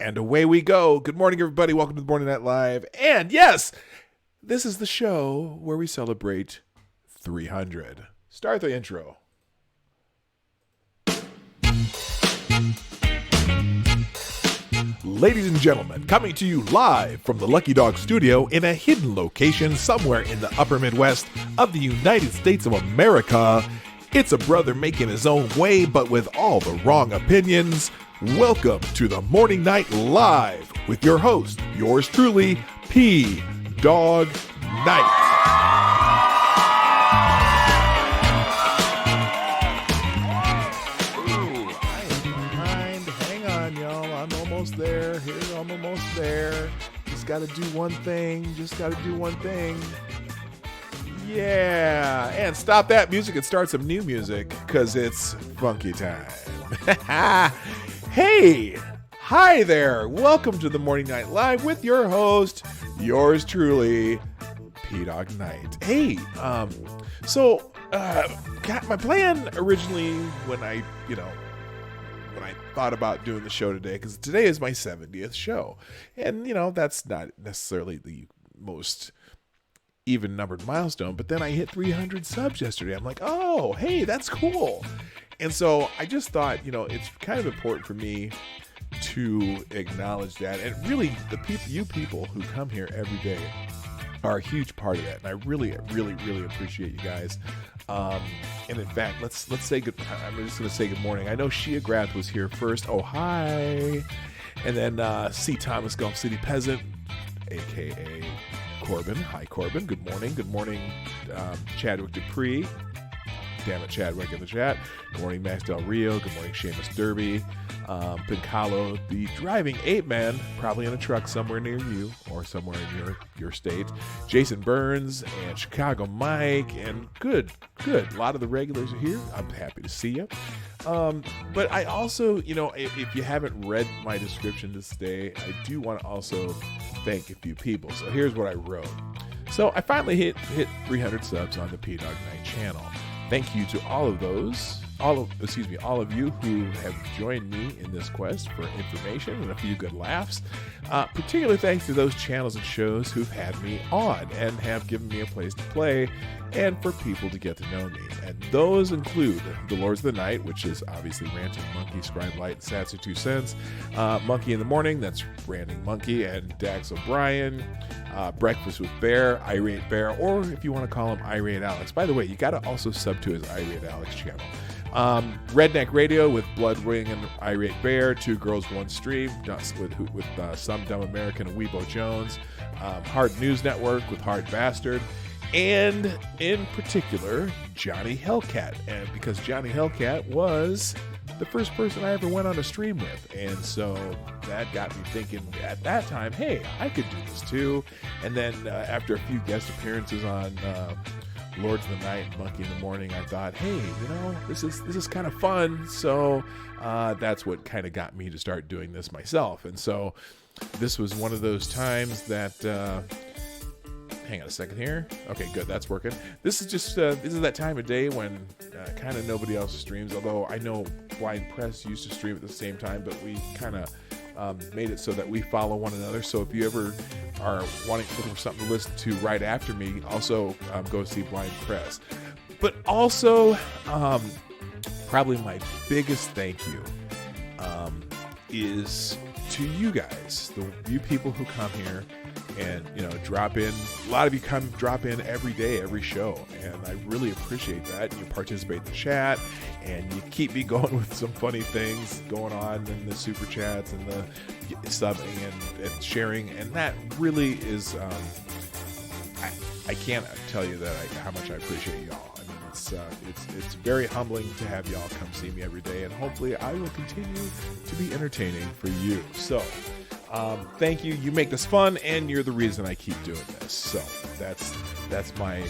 And away we go. Good morning, everybody. Welcome to the Morning Night Live. And yes, this is the show where we celebrate 300. Start the intro. Ladies and gentlemen, coming to you live from the Lucky Dog studio in a hidden location somewhere in the upper Midwest of the United States of America, it's a brother making his own way, but with all the wrong opinions. Welcome to the Morning Night Live with your host, yours truly, Dawg Knight. Ooh, I am behind. Hang on, y'all. I'm almost there. I'm almost there. Just got to do one thing. Yeah. And stop that music and start some new music because it's funky time. Hey, hi there. Welcome to the Morning Night Live with your host, yours truly, Dawg Knight. Hey, my plan originally when I thought about doing the show today, because today is my 70th show, and that's not necessarily the most even numbered milestone, but then I hit 300 subs yesterday. I'm like, oh, hey, that's cool. And so I just thought, it's kind of important for me to acknowledge that. And really, you people who come here every day are a huge part of that. And I really, really, really appreciate you guys. And in fact, let's say good. I'm just going to say good morning. I know Shia Grath was here first. Oh, hi. And then C. Thomas Gulf City Peasant, a.k.a. Corbin. Hi, Corbin. Good morning. Good morning, Chadwick Dupree. Damn it, Chadwick in the chat. Good morning, Max Del Rio. Good morning, Seamus Derby. Pincalo, the driving ape man, probably in a truck somewhere near you or somewhere in your state. Jason Burns and Chicago Mike. And good. A lot of the regulars are here. I'm happy to see you. But I also, if you haven't read my description this day, I do want to also thank a few people. So here's what I wrote. So I finally hit 300 subs on the Dawg Knight channel. Thank you to all of you who have joined me in this quest for information and a few good laughs. Particularly thanks to those channels and shows who've had me on and have given me a place to play and for people to get to know me. And those include the Lords of the Night, which is obviously Ranting Monkey, Scribe Light, Satsu TwoCents. Monkey in the Morning, that's Ranting Monkey and Dax O'Brien. Breakfast with Bear, Irate Bear, or if you want to call him Irate Alex. By the way, you got to also sub to his Irate Alex channel. Redneck Radio with Bloodewing and Irate Bear, Two Girls, One Stream with Some Dumb American and Weebo Jones. Hard News Network with Hard Bastard. And in particular, Johnny Hellcat. And because Johnny Hellcat was the first person I ever went on a stream with. And so that got me thinking at that time, hey, I could do this too. And then after a few guest appearances on Lords of the Night and Monkey in the Morning, I thought, hey, this is kind of fun. So that's what kind of got me to start doing this myself. And so this was one of those times that... hang on a second here. Okay, good. That's working. This is that time of day when kind of nobody else streams. Although I know Blind Press used to stream at the same time, but we kind of made it so that we follow one another. So if you ever are looking for something to listen to right after me, also go see Blind Press. But also, probably my biggest thank you is to you guys, you people who come here and drop in. A lot of you drop in every day, every show, and I really appreciate that. You participate in the chat, and you keep me going with some funny things going on in the super chats and the subbing and sharing, and that really is. I can't tell you that how much I appreciate y'all. I mean, it's very humbling to have y'all come see me every day, and hopefully I will continue to be entertaining for you. So. Thank you. You make this fun, and you're the reason I keep doing this. So that's my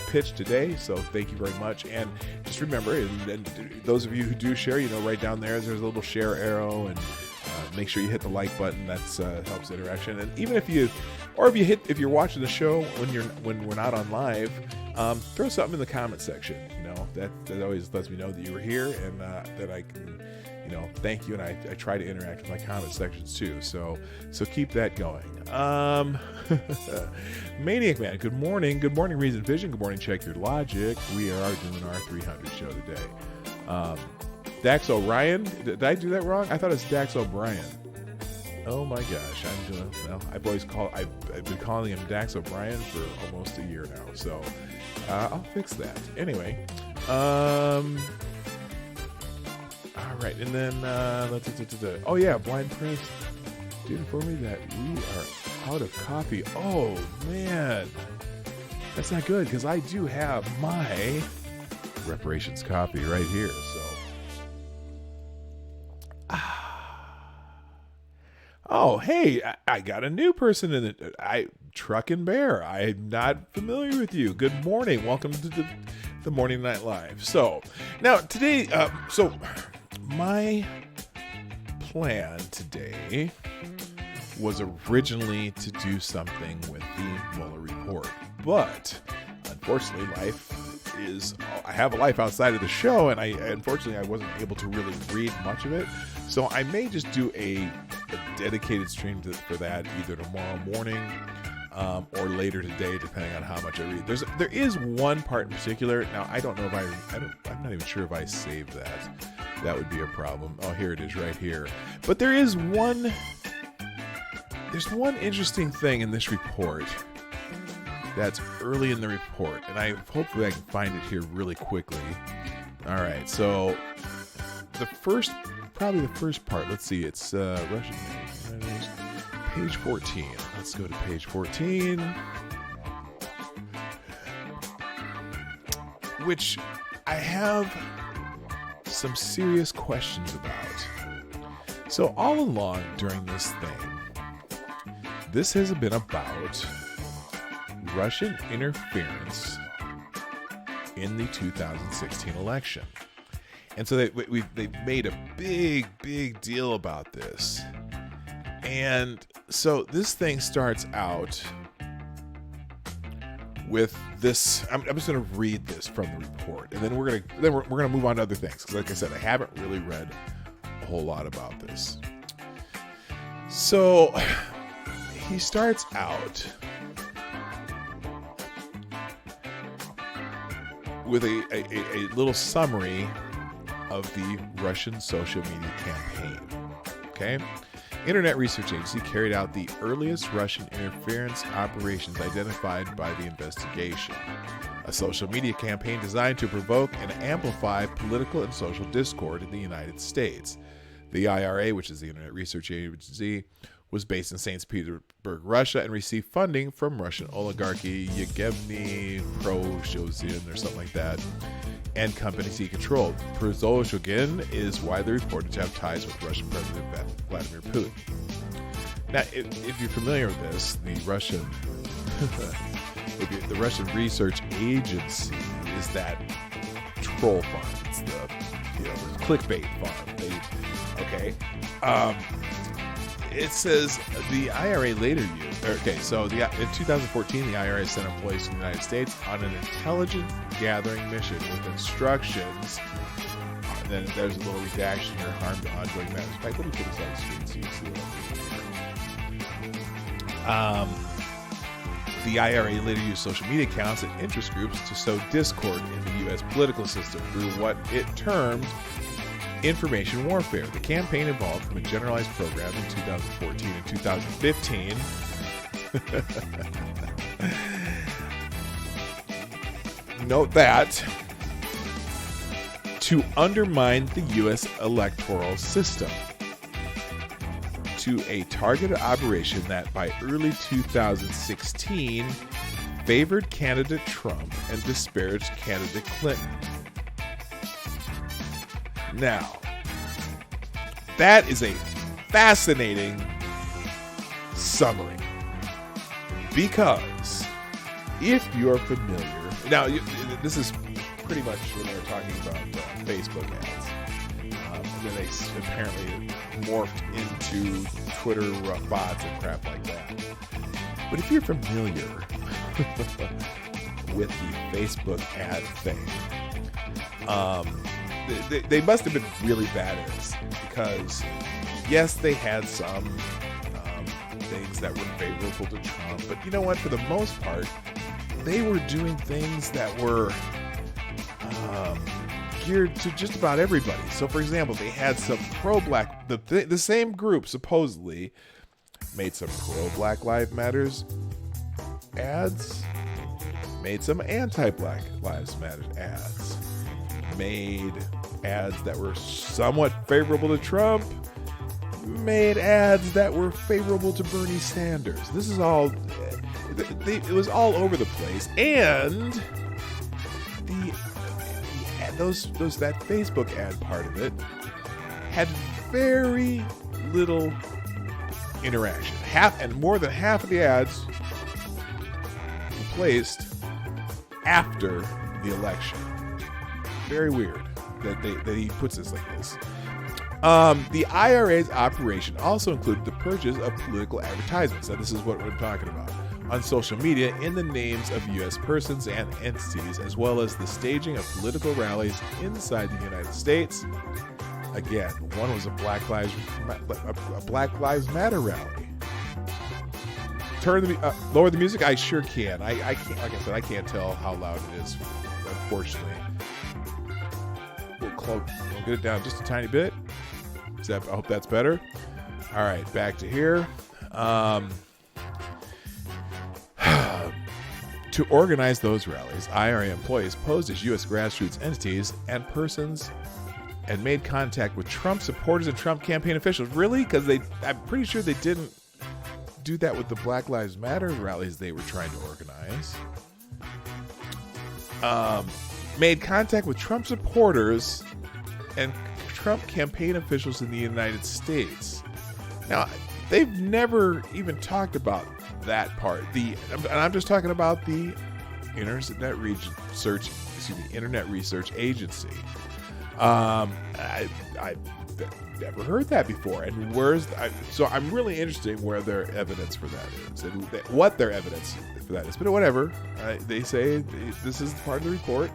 pitch today. So thank you very much. And just remember, and those of you who do share, right down there's a little share arrow, and make sure you hit the like button. That's helps interaction. And even if you're watching the show when we're not on live, throw something in the comment section. That always lets me know that you were here, and that I can thank you. And I try to interact with my comment sections too. So keep that going. Maniac Man, good morning. Good morning, Reason Vision. Good morning, Check Your Logic. We are doing our 300 show today. Dax O'Brien, did I do that wrong? I thought it was Dax O'Brien. Oh my gosh, I've been calling him Dax O'Brien for almost a year now. So I'll fix that. Anyway, all right, and then oh yeah, Blind Press did inform me that we are out of coffee. Oh man, that's not good because I do have my reparations coffee right here. So, oh hey, I got a new person in it. Truckin' Bear. I'm not familiar with you. Good morning. Welcome to the Morning Night Live. So now today, my plan today was originally to do something with the Mueller report, but unfortunately I have a life outside of the show, and unfortunately I wasn't able to really read much of it, so I may just do a dedicated stream for that either tomorrow morning or later today, depending on how much I read. There is one part in particular. Now I don't know if I'm not even sure if I saved that. That would be a problem. Oh, here it is right here. But there's one interesting thing in this report that's early in the report, and hopefully I can find it here really quickly. All right, so probably the first part. Let's see, it's Russian page 14. Let's go to page 14, which I have some serious questions about. So all along during this thing, this has been about Russian interference in the 2016 election. And so they made a big deal about this. And so this thing starts out with this. I'm just going to read this from the report, and then we're gonna move on to other things, because like I said, I haven't really read a whole lot about this. So he starts out with a little summary of the Russian social media campaign. Okay? Internet Research Agency carried out the earliest Russian interference operations identified by the investigation. A social media campaign designed to provoke and amplify political and social discord in the United States. The IRA, which is the Internet Research Agency, was based in St. Petersburg, Russia, and received funding from Russian oligarchy Yevgeny Prigozhin or something like that, and companies he controlled. Prigozhin is widely reported to have ties with Russian President Vladimir Putin. Now, if you're familiar with this, the Russian Research Agency is that troll farm. It's the clickbait farm. It says the IRA later used. In 2014, the IRA sent employees to the United States on an intelligence gathering mission with instructions. And then there's a little redaction here: harm to ongoing matters. In fact, let me put this on the screen so you see what I'm doing here. The IRA later used social media accounts and interest groups to sow discord in the U.S. political system through what it termed information warfare. The campaign evolved from a generalized program in 2014 and 2015 note that to undermine the U.S. electoral system, to a targeted operation that by early 2016 favored candidate Trump and disparaged candidate Clinton. Now, that is a fascinating summary, because if you're familiar, now this is pretty much when they were talking about Facebook ads, then they apparently morphed into Twitter bots and crap like that. But if you're familiar with the Facebook ad thing, they must have been really bad at this, because yes, they had some things that were favorable to Trump, but you know what? For the most part, they were doing things that were geared to just about everybody. So, for example, they had some pro-black, the same group supposedly made some pro-Black Lives Matters ads, made some anti-Black Lives Matter ads, made ads that were somewhat favorable to Trump, made ads that were favorable to Bernie Sanders. This is all, it was all over the place. And that Facebook ad part of it had very little interaction. More than half of the ads were placed after the election. Very weird that he puts this like this. The IRA's operation also included the purchase of political advertisements. Now, this is what we're talking about. On social media in the names of U.S. persons and entities, as well as the staging of political rallies inside the United States. Again, one was a Black Lives Matter rally. Lower the music. I sure can. I can't. Like I said, I can't tell how loud it is. Unfortunately, we'll get it down just a tiny bit. I hope that's better. All right, back to here. To organize those rallies, IRA employees posed as U.S. grassroots entities and persons and made contact with Trump supporters and Trump campaign officials. Really? Because I'm pretty sure they didn't do that with the Black Lives Matter rallies they were trying to organize. Made contact with Trump supporters and Trump campaign officials in the United States. Now, they've never even talked about that part. And I'm just talking about the Internet Research Agency. I've never heard that before. And so I'm really interested in where their evidence for that is and what their evidence for that is. But whatever, they say this is part of the report.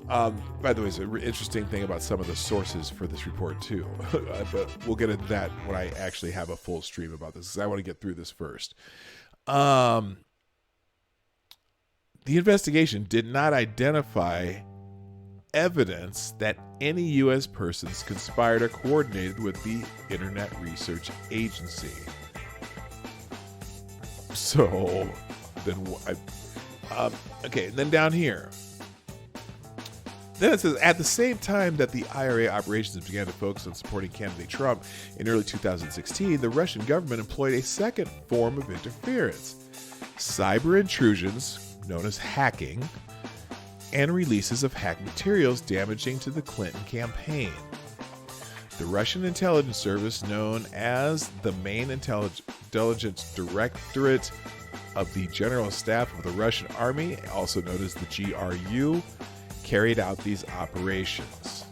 By the way, it's an interesting thing about some of the sources for this report too. But we'll get into that when I actually have a full stream about this, because I want to get through this first. The investigation did not identify evidence that any U.S. persons conspired or coordinated with the Internet Research Agency. So, then okay, and then down here. Then it says, at the same time that the IRA operations began to focus on supporting candidate Trump in early 2016, the Russian government employed a second form of interference: cyber intrusions, known as hacking, and releases of hacked materials damaging to the Clinton campaign. The Russian intelligence service, known as the Main Intelligence Directorate of the General Staff of the Russian Army, also known as the GRU, carried out these operations.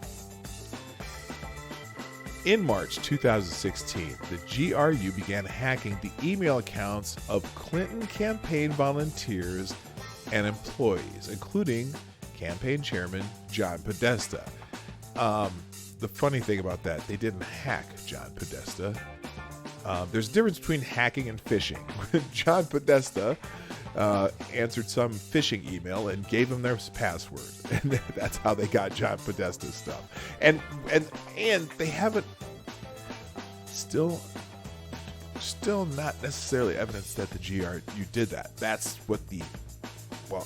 In March 2016, the GRU began hacking the email accounts of Clinton campaign volunteers and employees, including campaign chairman John Podesta. The funny thing about that, they didn't hack John Podesta. There's a difference between hacking and phishing. John Podesta answered some phishing email and gave them their password, and that's how they got John Podesta's stuff. And they haven't still not necessarily evidence that the GRU did that. That's what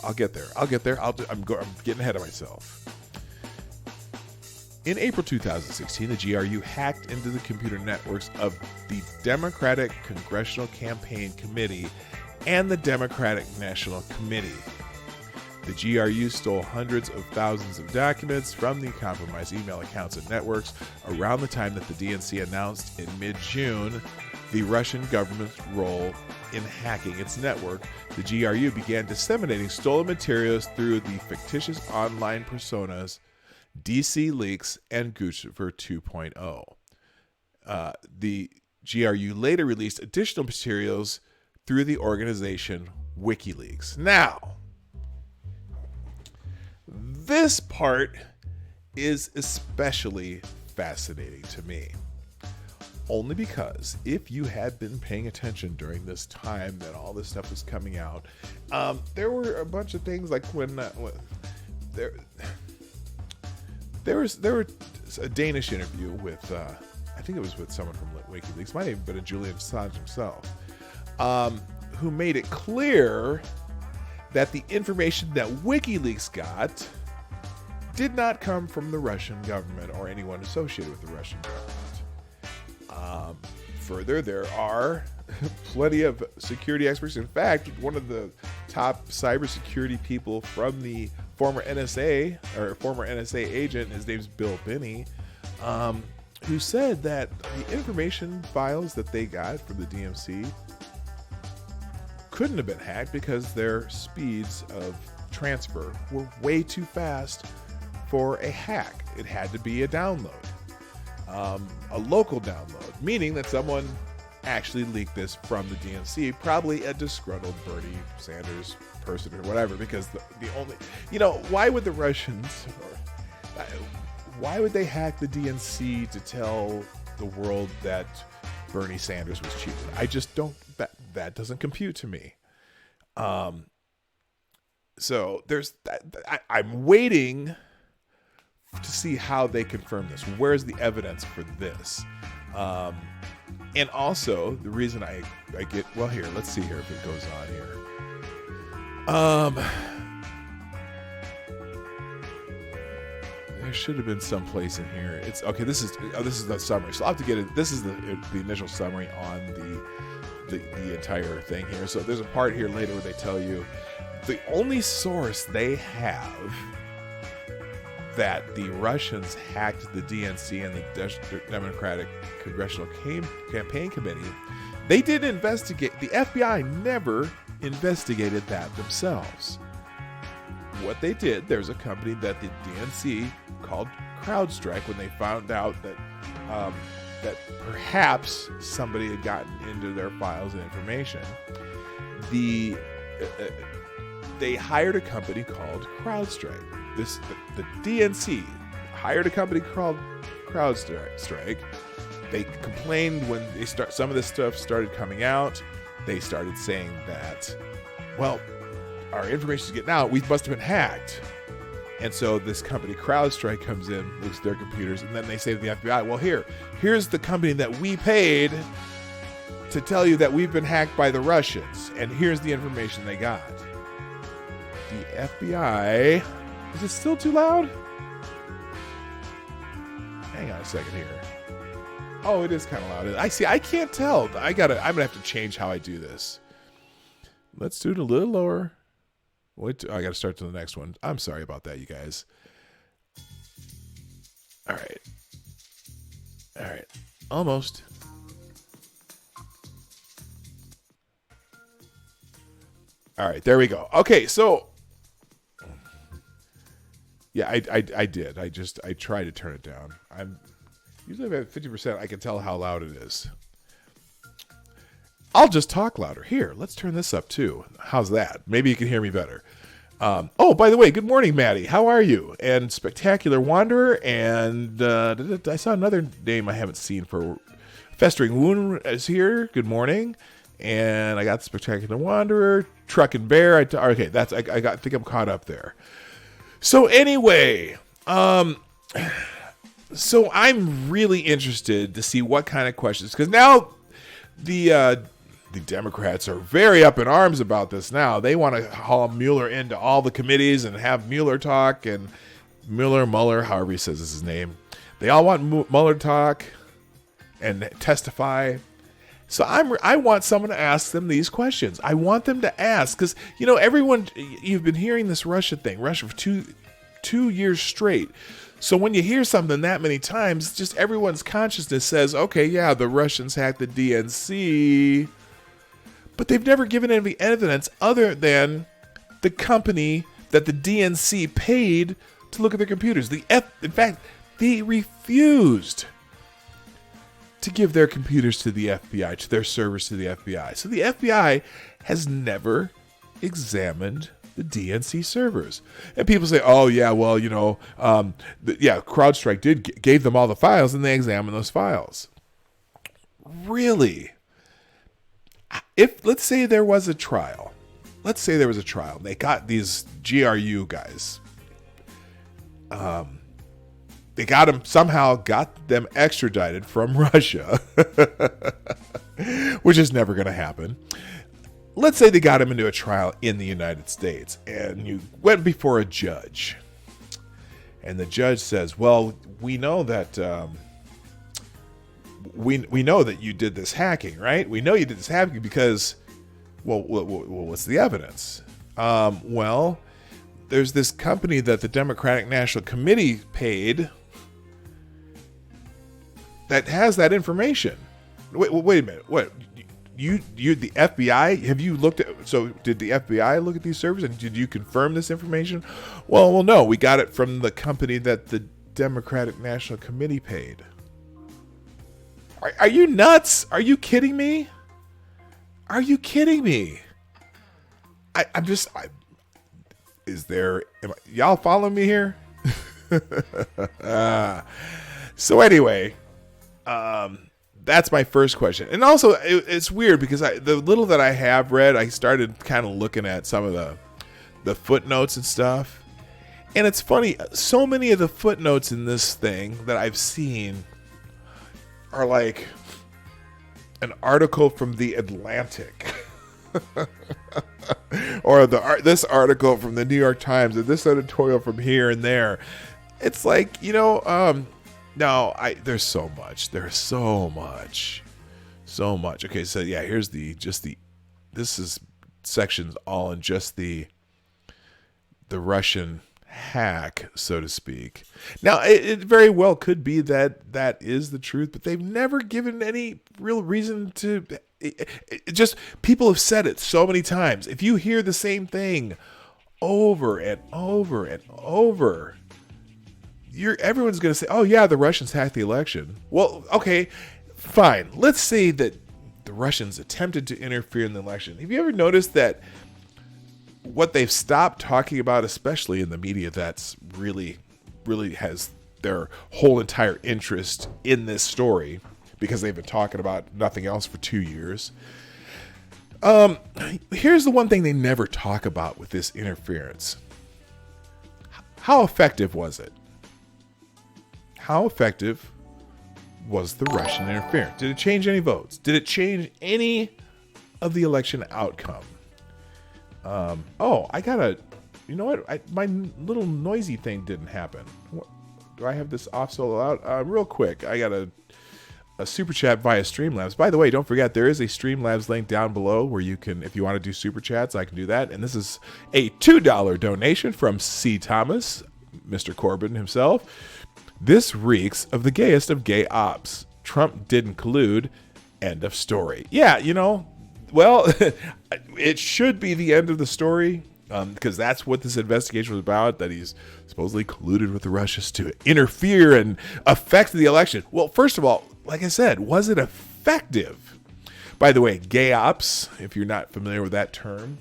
I'll get there. I'm getting ahead of myself. In April 2016, the GRU hacked into the computer networks of the Democratic Congressional Campaign Committee and the Democratic National Committee. The GRU stole hundreds of thousands of documents from the compromised email accounts and networks around the time that the DNC announced in mid-June the Russian government's role in hacking its network. The GRU began disseminating stolen materials through the fictitious online personas DC Leaks and Guccifer 2.0. The GRU later released additional materials through the organization WikiLeaks. Now, this part is especially fascinating to me. Only because if you had been paying attention during this time that all this stuff was coming out, there were a bunch of things like when there were a Danish interview with I think it was with someone from WikiLeaks, might have been a Julian Assange himself, who made it clear that the information that WikiLeaks got did not come from the Russian government or anyone associated with the Russian government. Further, there are plenty of security experts. In fact, one of the top cybersecurity people from the former NSA agent, his name's Bill Binney, who said that the information files that they got from the DMC couldn't have been hacked because their speeds of transfer were way too fast for a hack. It had to be a download. A local download, meaning that someone actually leaked this from the DNC, probably a disgruntled Bernie Sanders person or whatever, because the only, why would the Russians, why would they hack the DNC to tell the world that Bernie Sanders was cheated? I just don't, that doesn't compute to me. So there's, I'm waiting to see how they confirm this. Where's the evidence for this? And also, the reason I get... Well, here, let's see here if it goes on here. There should have been some place in here. It's... Okay, this is the summary. So I'll have to get it. This is the initial summary on the entire thing here. So there's a part here later where they tell you the only source they have that the Russians hacked the DNC and the Democratic Congressional Campaign Committee, they didn't investigate. The FBI never investigated that themselves. What they did, there's a company that the DNC called CrowdStrike when they found out that that perhaps somebody had gotten into their files and information. They hired a company called CrowdStrike. The DNC hired a company called CrowdStrike. They complained when some of this stuff started coming out. They started saying that, well, our information is getting out. We must have been hacked. And so this company, CrowdStrike, comes in, looks at their computers, and then they say to the FBI, well, here's the company that we paid to tell you that we've been hacked by the Russians. And here's the information they got. The FBI... Is it still too loud? Hang on a second here. Oh, it is kind of loud. I see. I can't tell. I'm gonna have to change how I do this. Let's do it a little lower. Wait, I got to start to the next one. I'm sorry about that, you guys. All right. Almost. All right. There we go. Okay. So. Yeah, I did. I tried to turn it down. I'm usually at 50%. I can tell how loud it is. I'll just talk louder. Here, let's turn this up too. How's that? Maybe you can hear me better. Oh, by the way, good morning, Maddie. How are you? And Spectacular Wanderer. And I saw another name I haven't seen for Festering Wound is here. Good morning. And I got Spectacular Wanderer, Truck and Bear. Okay, that's I think I'm caught up there. So anyway, so I'm really interested to see what kind of questions, because now the Democrats are very up in arms about this now. They want to haul Mueller into all the committees and have Mueller talk, and Mueller, however he says his name. They all want Mueller talk and testify. So I want someone to ask them these questions. I want them to ask, because, everyone, you've been hearing this Russia for two years straight. So when you hear something that many times, just everyone's consciousness says, okay, yeah, the Russians hacked the DNC. But they've never given any evidence other than the company that the DNC paid to look at their computers. In fact, they refused to give their computers to the FBI, to their servers to the FBI. So the FBI has never examined the DNC servers. And people say, oh, yeah, well, CrowdStrike gave them all the files, and they examined those files. Really? Let's say there was a trial. They got these GRU guys. They got them extradited from Russia, which is never going to happen. Let's say they got him into a trial in the United States, and you went before a judge, and the judge says, well, we know that we know that you did this hacking, right? We know you did this hacking because, well, what's the evidence? Well, there's this company that the Democratic National Committee paid that has that information. Wait a minute. What? You the FBI? Have you looked at? So did the FBI look at these servers and did you confirm this information? Well, no. We got it from the company that the Democratic National Committee paid. Are you nuts? Are you kidding me? Y'all follow me here? So anyway, that's my first question. And also, it's weird because the little that I have read, I started kind of looking at some of the footnotes and stuff. And it's funny, so many of the footnotes in this thing that I've seen are like an article from The Atlantic. Or this article from the New York Times, or this editorial from here and there. It's like, no, there's so much. Okay, so yeah, here's this is sections all in just the Russian hack, so to speak. Now, it very well could be that is the truth, but they've never given any real reason to. It just, people have said it so many times. If you hear the same thing over and over and over, everyone's going to say, oh yeah, the Russians hacked the election. Well, okay, fine. Let's say that the Russians attempted to interfere in the election. Have you ever noticed that what they've stopped talking about, especially in the media that's really, really has their whole entire interest in this story, because they've been talking about nothing else for 2 years. Here's the one thing they never talk about with this interference. How effective was it? How effective was the Russian interference? Did it change any votes? Did it change any of the election outcome? You know what? My little noisy thing didn't happen. Do I have this off so loud? Real quick, I got a super chat via Streamlabs. By the way, don't forget, there is a Streamlabs link down below where you can, if you want to do super chats, I can do that. And this is a $2 donation from C. Thomas, Mr. Corbin himself. This reeks of the gayest of gay ops. Trump didn't collude. End of story. Yeah, well, it should be the end of the story, because that's what this investigation was about, that he's supposedly colluded with the Russians to interfere and affect the election. Well, first of all, like I said, was it effective? By the way, gay ops, if you're not familiar with that term,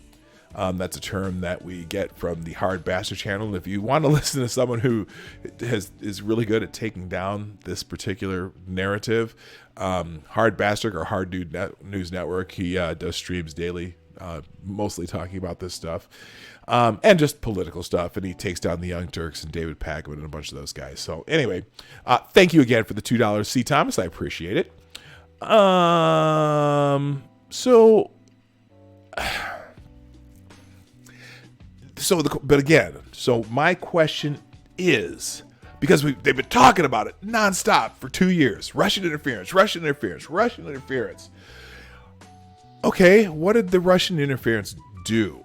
that's a term that we get from the Hard Bastard channel. If you want to listen to someone who is really good at taking down this particular narrative, Hard Bastard or Hard Dude News Network, he does streams daily, mostly talking about this stuff, and just political stuff, and he takes down the Young Turks and David Pacman and a bunch of those guys. So anyway, thank you again for the $2, C. Thomas. I appreciate it. So my question is, because they've been talking about it nonstop for 2 years, Russian interference. Okay, what did the Russian interference do?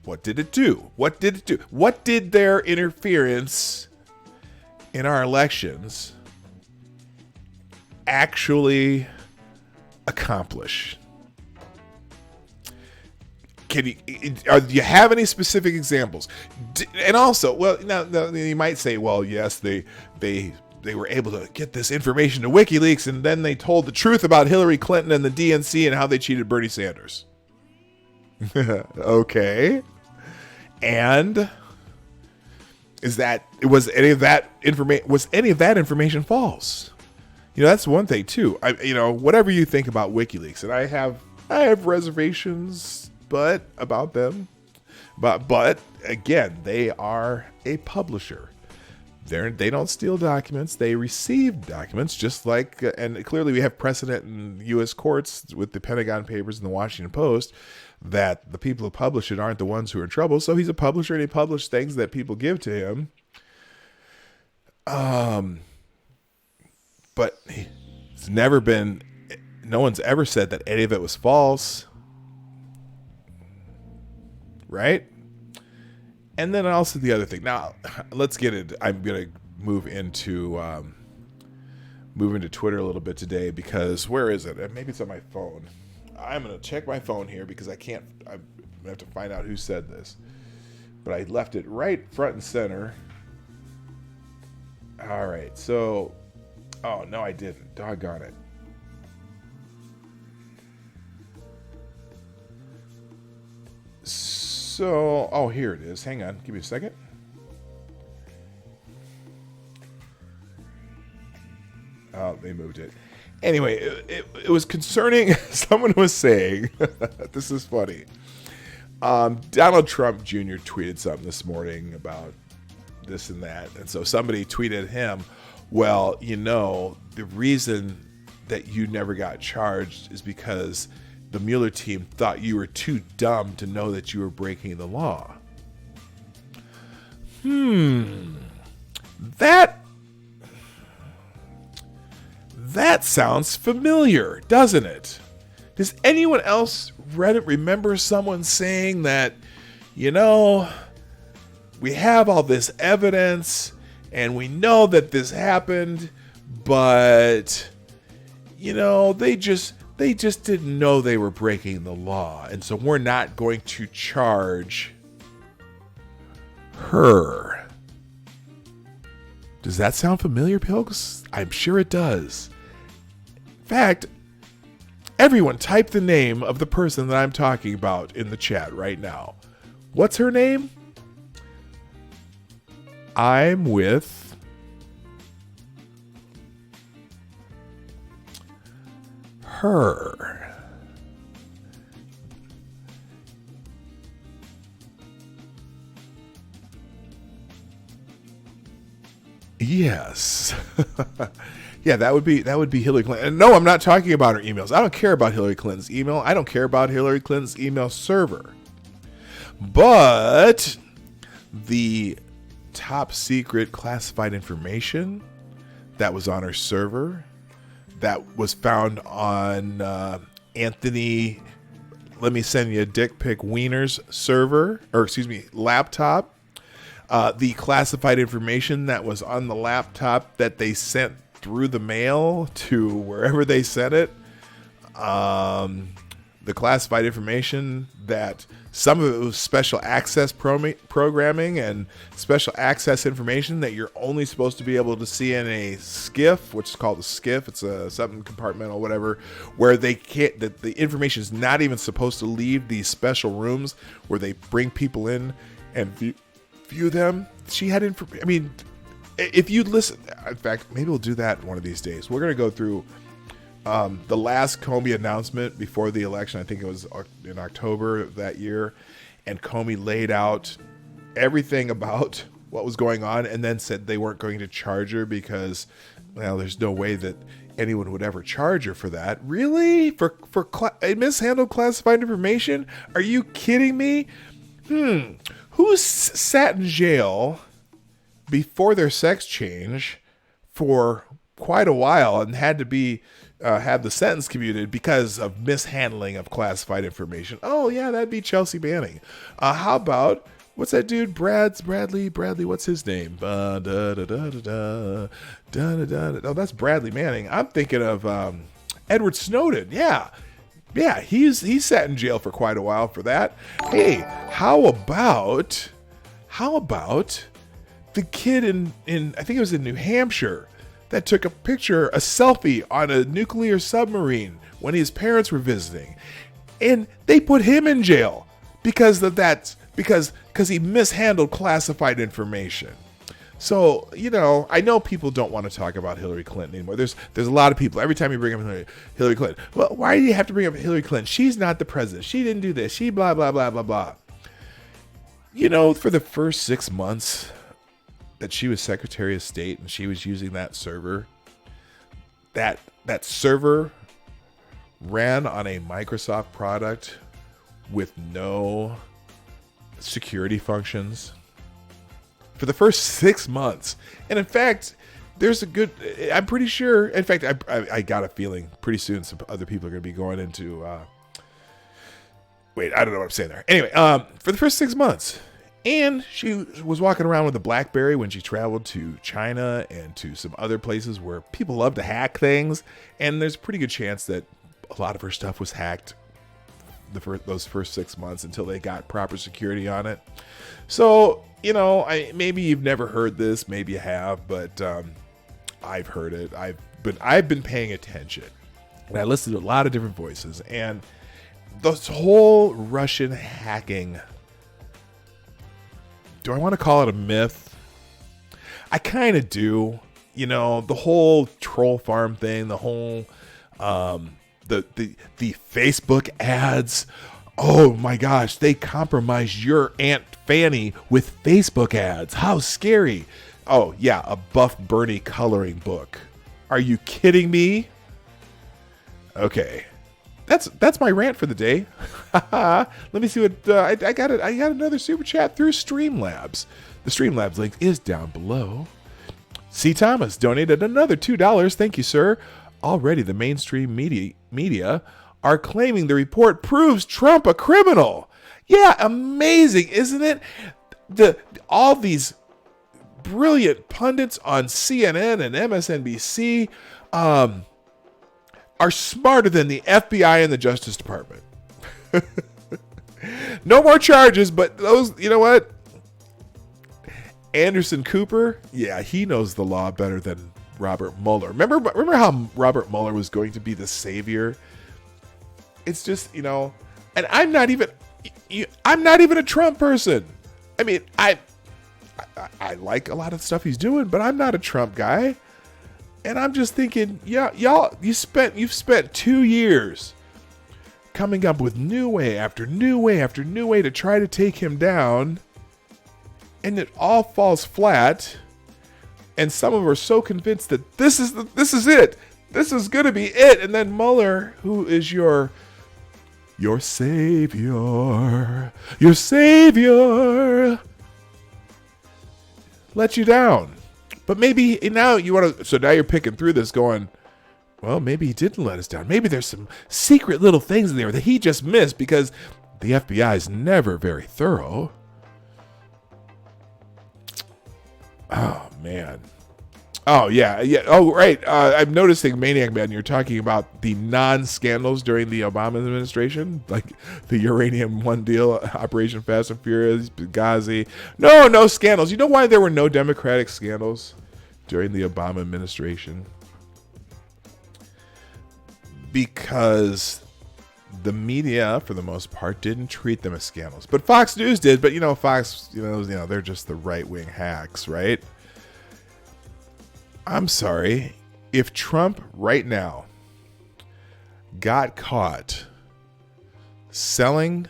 What did it do? What did their interference in our elections actually accomplish? Do you have any specific examples? And also, well, now you might say, well, yes, they were able to get this information to WikiLeaks, and then they told the truth about Hillary Clinton and the DNC and how they cheated Bernie Sanders. Okay. And was any of that information false? That's one thing too. Whatever you think about WikiLeaks, and I have reservations, but about them. But again, they are a publisher. They don't steal documents. They receive documents, just like, and clearly we have precedent in U.S. courts with the Pentagon Papers and the Washington Post that the people who publish it aren't the ones who are in trouble. So he's a publisher and he published things that people give to him. But no one's ever said that any of it was false. Right? And then also the other thing. Now, let's get it. I'm going to move into Twitter a little bit today because where is it? Maybe it's on my phone. I'm going to check my phone here because I have to find out who said this. But I left it right front and center. All right. So, oh, no, I didn't. Doggone it. So, oh, here it is. Hang on. Give me a second. Oh, they moved it. Anyway, it was concerning. Someone was saying, this is funny. Donald Trump Jr. tweeted something this morning about this and that. And so somebody tweeted him, well, the reason that you never got charged is because the Mueller team thought you were too dumb to know that you were breaking the law. That sounds familiar, doesn't it? Does anyone else remember someone saying that, we have all this evidence and we know that this happened, but, they just didn't know they were breaking the law. And so we're not going to charge her. Does that sound familiar, Pilks? I'm sure it does. In fact, everyone type the name of the person that I'm talking about in the chat right now. What's her name? I'm with her. Yes. Yeah, that would be Hillary Clinton. And no, I'm not talking about her emails. I don't care about Hillary Clinton's email. I don't care about Hillary Clinton's email server. But the top secret classified information that was on her server, that was found on Anthony, let me send you a dick pic Wiener's server, or excuse me, laptop. The classified information that was on the laptop that they sent through the mail to wherever they sent it. The classified information that some of it was special access programming and special access information that you're only supposed to be able to see in a SCIF, which is called a SCIF. It's a something compartmental, whatever, where they can't, the information is not even supposed to leave these special rooms where they bring people in and view them. She had information. I mean, if you listen, in fact, maybe we'll do that one of these days. We're going to go through the last Comey announcement before the election. I think it was in October of that year. And Comey laid out everything about what was going on and then said they weren't going to charge her because, well, there's no way that anyone would ever charge her for that. Really? For mishandled classified information? Are you kidding me? Who's sat in jail before their sex change for quite a while and had to be have the sentence commuted because of mishandling of classified information? Oh yeah, that'd be Chelsea Manning. How about what's that dude? Bradley. What's his name? Oh, that's Bradley Manning. I'm thinking of Edward Snowden. Yeah, he's sat in jail for quite a while for that. Hey, how about the kid in I think it was in New Hampshire that took a selfie on a nuclear submarine when his parents were visiting, and they put him in jail because of that, because he mishandled classified information. So, I know people don't want to talk about Hillary Clinton anymore. There's a lot of people, every time you bring up Hillary Clinton, well, why do you have to bring up Hillary Clinton? She's not the president. She didn't do this. She blah, blah, blah, blah, blah. For the first 6 months that she was Secretary of State and she was using that server, that server ran on a Microsoft product with no security functions for the first 6 months. And in fact, I'm pretty sure, in fact, I got a feeling pretty soon some other people are going to be going into, I don't know what I'm saying there. Anyway, for the first 6 months. And she was walking around with a BlackBerry when she traveled to China and to some other places where people love to hack things. And there's a pretty good chance that a lot of her stuff was hacked those first 6 months until they got proper security on it. So, maybe you've never heard this, maybe you have, but I've heard it. I've been paying attention, and I listened to a lot of different voices, and this whole Russian hacking, do I want to call it a myth? I kind of do. The whole troll farm thing, the whole the Facebook ads. Oh my gosh, they compromised your Aunt Fanny with Facebook ads. How scary. Oh yeah, a Buff Bernie coloring book. Are you kidding me? Okay. That's my rant for the day. Let me see what I got. I got another super chat through Streamlabs. The Streamlabs link is down below. C. Thomas donated another $2. Thank you, sir. Already the mainstream media are claiming the report proves Trump a criminal. Yeah, amazing, isn't it? All these brilliant pundits on CNN and MSNBC are smarter than the FBI and the Justice Department. No more charges, but those, you know what? Anderson Cooper, yeah, he knows the law better than Robert Mueller. Remember how Robert Mueller was going to be the savior? It's just, and I'm not even a Trump person. I mean, I like a lot of stuff he's doing, but I'm not a Trump guy. And I'm just thinking, yeah, y'all, you've spent 2 years coming up with new way after new way after new way to try to take him down, and it all falls flat. And some of them are so convinced that this is it. This is gonna be it. And then Mueller, who is your savior, let you down. But maybe now now you're picking through this going, well, maybe he didn't let us down. Maybe there's some secret little things in there that he just missed because the FBI is never very thorough. Oh, man. Oh, yeah. Oh, right. I'm noticing, Maniac Man, you're talking about the non-scandals during the Obama administration, like the Uranium One deal, Operation Fast and Furious, Benghazi. No scandals. You know why there were no Democratic scandals during the Obama administration? Because the media, for the most part, didn't treat them as scandals. But Fox News did. But, Fox, they're just the right-wing hacks, right? I'm sorry. If Trump right now got caught selling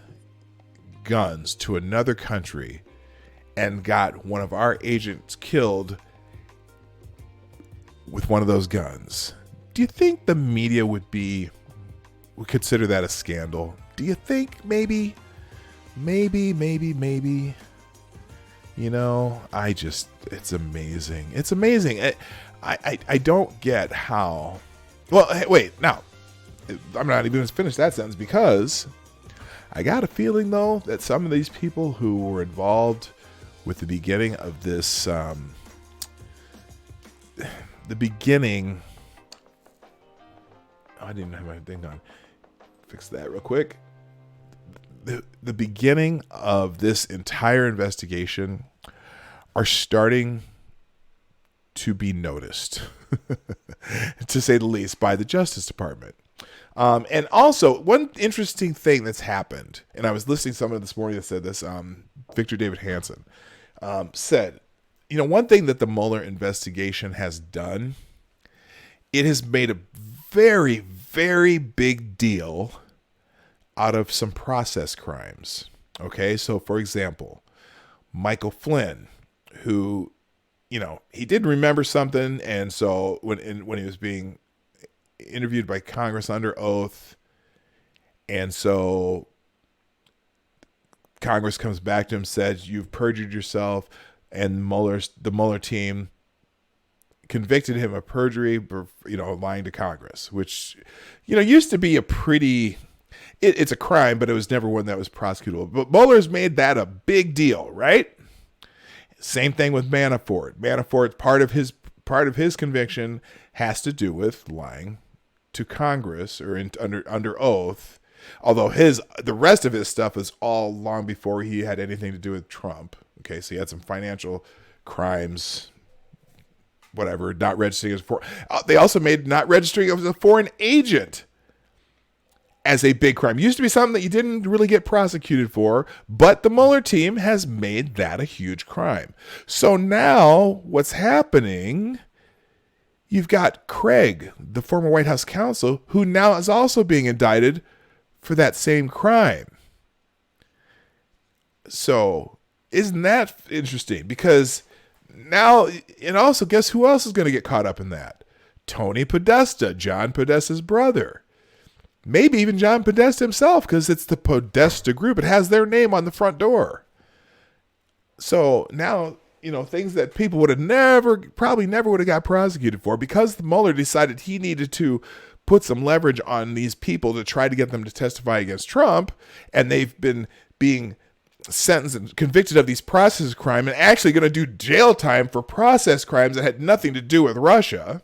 guns to another country and got one of our agents killed with one of those guns, do you think the media would consider that a scandal? Do you think maybe? It's amazing. It's amazing. I don't get how. Well, hey, wait, now, I'm not even going to finish that sentence because I got a feeling, though, that some of these people who were involved with the beginning of this, I didn't have my thing on. Fix that real quick. The beginning of this entire investigation are starting to be noticed, to say the least, by the Justice Department. And also, one interesting thing that's happened, and I was listening to someone this morning that said this, Victor David Hansen, said, one thing that the Mueller investigation has done, it has made a very, very big deal out of some process crimes. Okay, so for example, Michael Flynn, who, he did remember something, and so when he was being interviewed by Congress under oath, and so Congress comes back to him, says, you've perjured yourself, and the Mueller team convicted him of perjury, lying to Congress, which, used to be a pretty, it's a crime, but it was never one that was prosecutable. But Mueller's made that a big deal, right? Same thing with Manafort. Manafort, part of his conviction has to do with lying to Congress or under oath. Although the rest of his stuff is all long before he had anything to do with Trump. Okay, so he had some financial crimes, whatever, not registering as they also made not registering as a foreign agent as a big crime. Used to be something that you didn't really get prosecuted for, but the Mueller team has made that a huge crime. So now what's happening, you've got Craig, the former White House counsel, who now is also being indicted for that same crime. So isn't that interesting? Because now, and also guess who else is going to get caught up in that? Tony Podesta, John Podesta's brother. Maybe even John Podesta himself, because it's the Podesta group. It has their name on the front door. So now, things that people probably never would have got prosecuted for, because the Mueller decided he needed to put some leverage on these people to try to get them to testify against Trump, and they've been being sentenced and convicted of these process crimes and actually going to do jail time for process crimes that had nothing to do with Russia.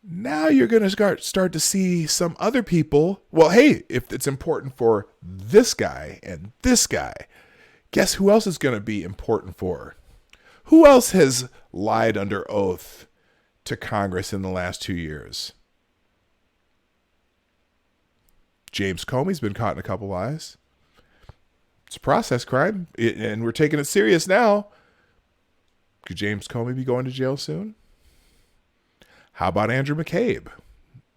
Now you're going to start to see some other people. Well, hey, if it's important for this guy and this guy, guess who else is going to be important for? Who else has lied under oath to Congress in the last 2 years? James Comey's been caught in a couple lies. It's a process crime, and we're taking it serious now. Could James Comey be going to jail soon? How about Andrew McCabe?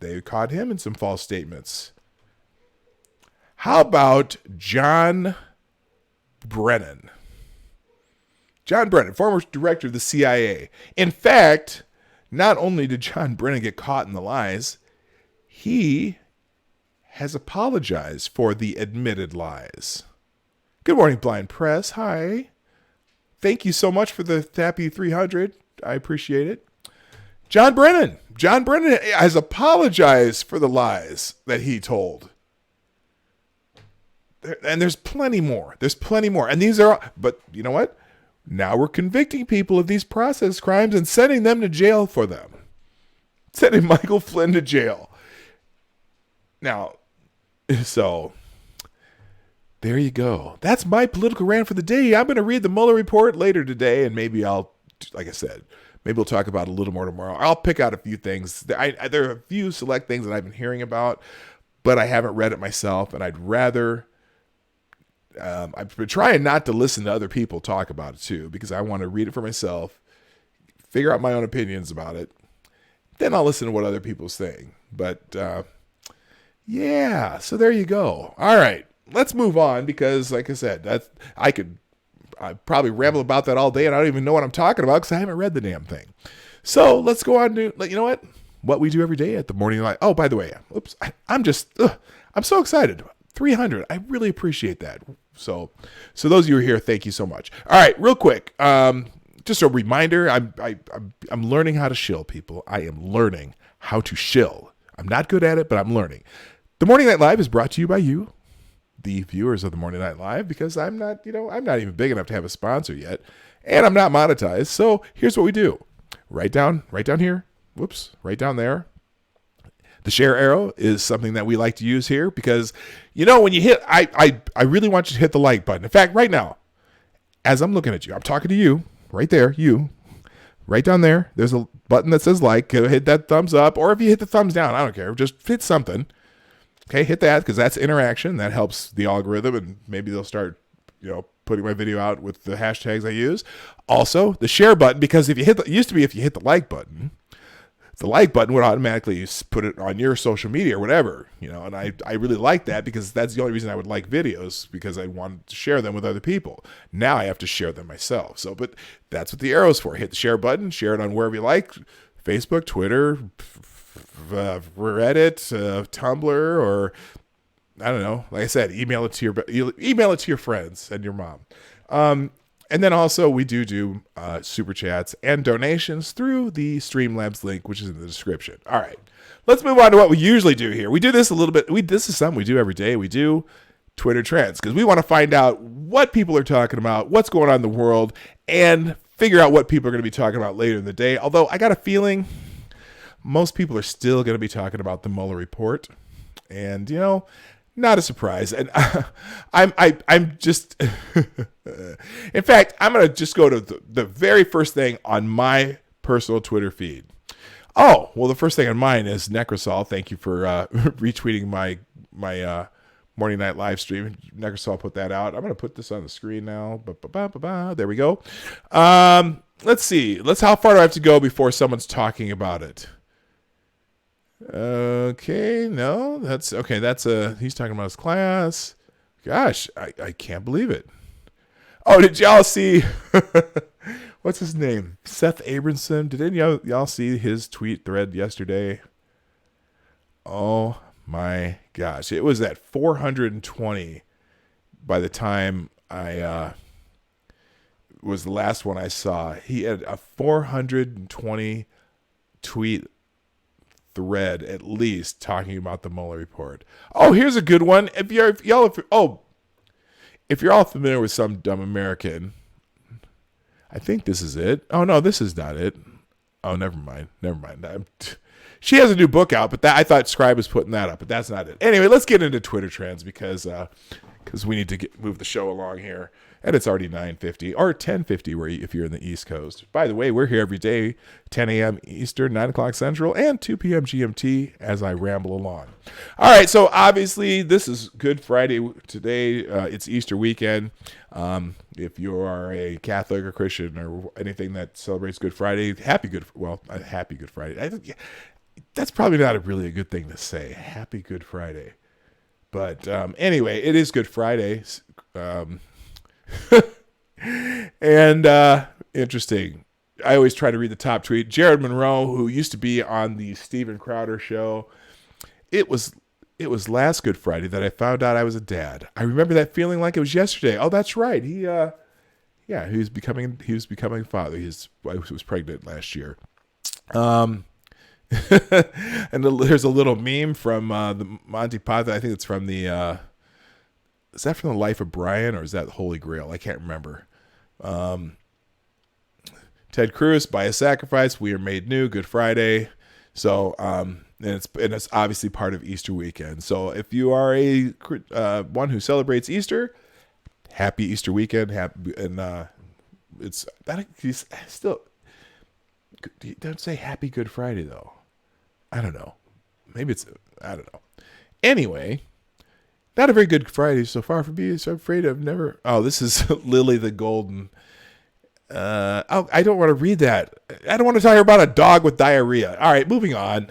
They caught him in some false statements. How about John Brennan? John Brennan, former director of the CIA. In fact, not only did John Brennan get caught in the lies, he has apologized for the admitted lies. Good morning, Blind Press. Hi. Thank you so much for the happy 300. I appreciate it. John Brennan has apologized for the lies that he told. And there's plenty more. And these are, but you know what? Now we're convicting people of these process crimes and sending them to jail for them. Sending Michael Flynn to jail. Now, so there you go. That's my political rant for the day. I'm going to read the Mueller report later today, and maybe like I said, maybe we'll talk about it a little more tomorrow. I'll pick out a few things. There are a few select things that I've been hearing about, but I haven't read it myself, and I'd rather... I've been trying not to listen to other people talk about it too, because I want to read it for myself, figure out my own opinions about it. Then I'll listen to what other people are saying. But yeah, so there you go. All right, let's move on, because like I said, I probably ramble about that all day, and I don't even know what I'm talking about because I haven't read the damn thing. So let's go on to, you know what we do every day at the morning light. Oh, by the way, oops, I'm so excited. 300. I really appreciate that. So those of you who are here, thank you so much. All right, real quick. Just a reminder, I'm learning how to shill, people. I am learning how to shill. I'm not good at it, but I'm learning. The Morning Night Live is brought to you by you, the viewers of the Morning Night Live, because I'm not even big enough to have a sponsor yet, and I'm not monetized. So here's what we do. Right down here. Whoops, right down there. The share arrow is something that we like to use here because, when you hit, I really want you to hit the like button. In fact, right now, as I'm looking at you, I'm talking to you right there, you. right down there, there's a button that says like. Go hit that thumbs up, or if you hit the thumbs down, I don't care. Just hit something. Okay, hit that because that's interaction. That helps the algorithm, and maybe they'll start, putting my video out with the hashtags I use. Also, the share button, because if you hit, it used to be if you hit the like button would automatically put it on your social media or whatever, and I really like that because that's the only reason I would like videos, because I wanted to share them with other people. Now I have to share them myself. So, but that's what the arrow's for. Hit the share button, share it on wherever you like, Facebook, Twitter, Reddit, Tumblr, or I don't know. Like I said, email it to your friends and your mom. And then also we do super chats and donations through the Streamlabs link, which is in the description. All right, let's move on to what we usually do here. We do this a little bit. This is something we do every day. We do Twitter trends because we want to find out what people are talking about, what's going on in the world, and figure out what people are going to be talking about later in the day. Although I got a feeling most people are still going to be talking about the Mueller report, and not a surprise. And I'm just, in fact, I'm going to just go to the very first thing on my personal Twitter feed. Oh, well, the first thing on mine is Necrosol. Thank you for retweeting my morning night live stream. Necrosol put that out. I'm going to put this on the screen now. There we go. Let's see. How far do I have to go before someone's talking about it? Okay, no, that's okay. He's talking about his class. Gosh, I can't believe it. Oh, did y'all see, what's his name? Seth Abramson. Did any of y'all see his tweet thread yesterday? Oh my gosh. It was at 420 by the time was the last one I saw. He had a 420 tweet thread at least talking about the Mueller report. Oh, here's a good one. If you're all familiar with Some Dumb American, I think this is it. Oh no, this is not it. Oh, never mind. She has a new book out, but I thought Scribe was putting that up, but that's not it. Anyway, let's get into Twitter trends because we need to move the show along here. And it's already 9:50 or 10:50 if you're in the East Coast. By the way, we're here every day, 10 a.m. Eastern, 9 o'clock Central, and 2 p.m. GMT as I ramble along. All right, so obviously this is Good Friday today. It's Easter weekend. If you are a Catholic or Christian or anything that celebrates Good Friday, happy Good Friday. I think that's probably not really a good thing to say, Happy Good Friday. But anyway, it is Good Friday. And interesting. I always try to read the top tweet. Jared Monroe, who used to be on the Steven Crowder show. It was last Good Friday that I found out I was a dad. I remember that feeling like it was yesterday. Oh, that's right. He was becoming a father. His wife was pregnant last year. And there's a little meme from the Monty Python. I think it's from the is that from the Life of Brian or is that Holy Grail? I can't remember. Ted Cruz, by a sacrifice, we are made new. Good Friday. So, and it's obviously part of Easter weekend. So if you are a one who celebrates Easter, happy Easter weekend. It's still, don't say Happy Good Friday though. I don't know. Maybe I don't know. Anyway. Not a very good Friday so far for me. So I'm afraid I've never. Oh, this is Lily the Golden. I don't want to read that. I don't want to talk about a dog with diarrhea. All right, moving on.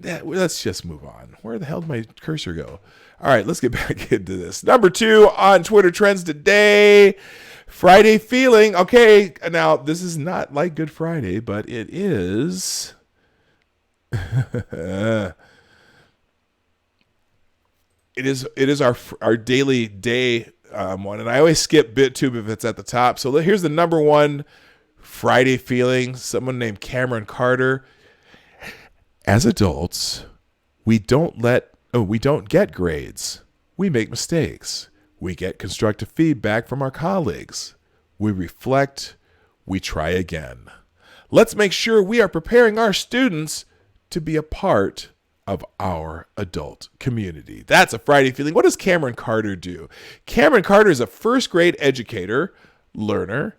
Let's just move on. Where the hell did my cursor go? All right, let's get back into this. Number 2 on Twitter trends today. Friday feeling. Okay, now this is not like Good Friday, but it is. It is our daily day one, and I always skip BitTube if it's at the top. So here's the number 1 Friday feeling. Someone named Cameron Carter. As adults, we don't get grades. We make mistakes. We get constructive feedback from our colleagues. We reflect. We try again. Let's make sure we are preparing our students to be a part of our adult community. That's a Friday feeling. What does Cameron Carter do? Cameron Carter is a first grade educator, learner,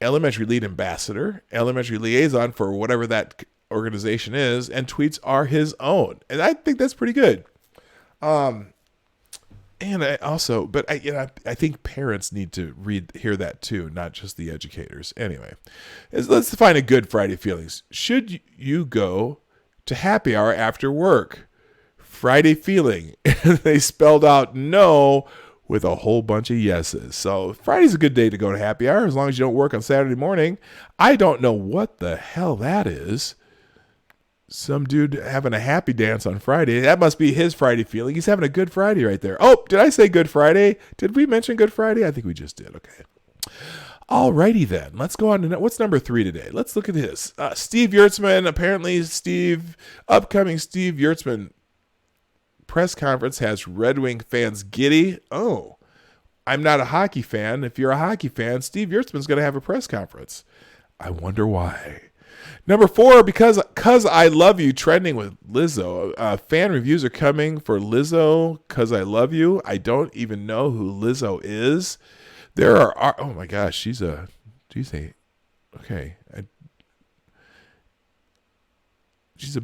elementary lead ambassador, elementary liaison for whatever that organization is, and tweets are his own. And I think that's pretty good. And I think parents need to hear that too, not just the educators. Anyway, let's define a good Friday feelings. Should you go to happy hour after work? Friday feeling. They spelled out no with a whole bunch of yeses. So Friday's a good day to go to happy hour as long as you don't work on Saturday morning. I don't know what the hell that is. Some dude having a happy dance on Friday. That must be his Friday feeling. He's having a good Friday right there. Oh, did I say Good Friday? Did we mention Good Friday? I think we just did. Okay. Alrighty then. Let's go on to what's number 3 today. Let's look at this. Steve Yurtsman. Apparently, upcoming Steve Yurtsman press conference has Red Wing fans giddy. Oh, I'm not a hockey fan. If you're a hockey fan, Steve Yurtsman's going to have a press conference. I wonder why. Number 4, because I Love You trending with Lizzo. Fan reviews are coming for Lizzo, Cause I Love You. I don't even know who Lizzo is. There are oh my gosh, she's a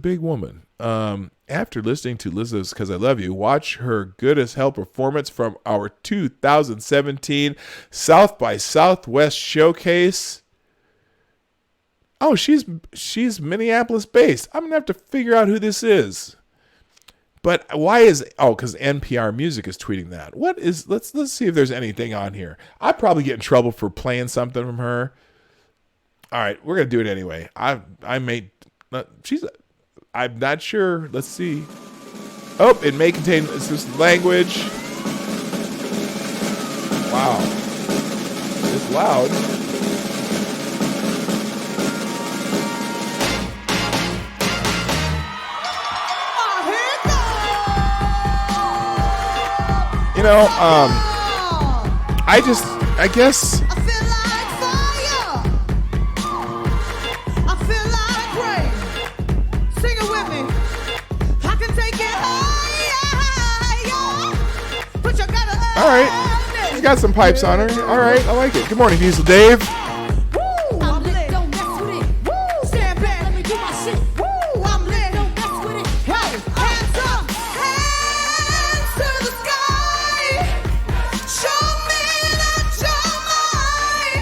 big woman. After listening to Lizzo's Cause I Love You, watch her good as hell performance from our 2017 South by Southwest showcase. Oh, she's Minneapolis based. I'm gonna have to figure out who this is. But why because NPR Music is tweeting that. What is let's see if there's anything on here. I'd probably get in trouble for playing something from her. All right, we're gonna do it anyway. I'm not sure. Let's see. Oh, it may contain this language. Wow. It's loud. You know, I guess. I feel like fire. I feel like rain. Sing it with me. I can take it higher. Put your gun up. All right. She's got some pipes on her. All right. I like it. Good morning, Diesel Dave. Woo, I'm lit. Don't mess with it. Woo, stand back. Let me do my shit. Woo, I'm lit. Don't mess with it. Hey, hands up. Hands to the sky. Show me that you're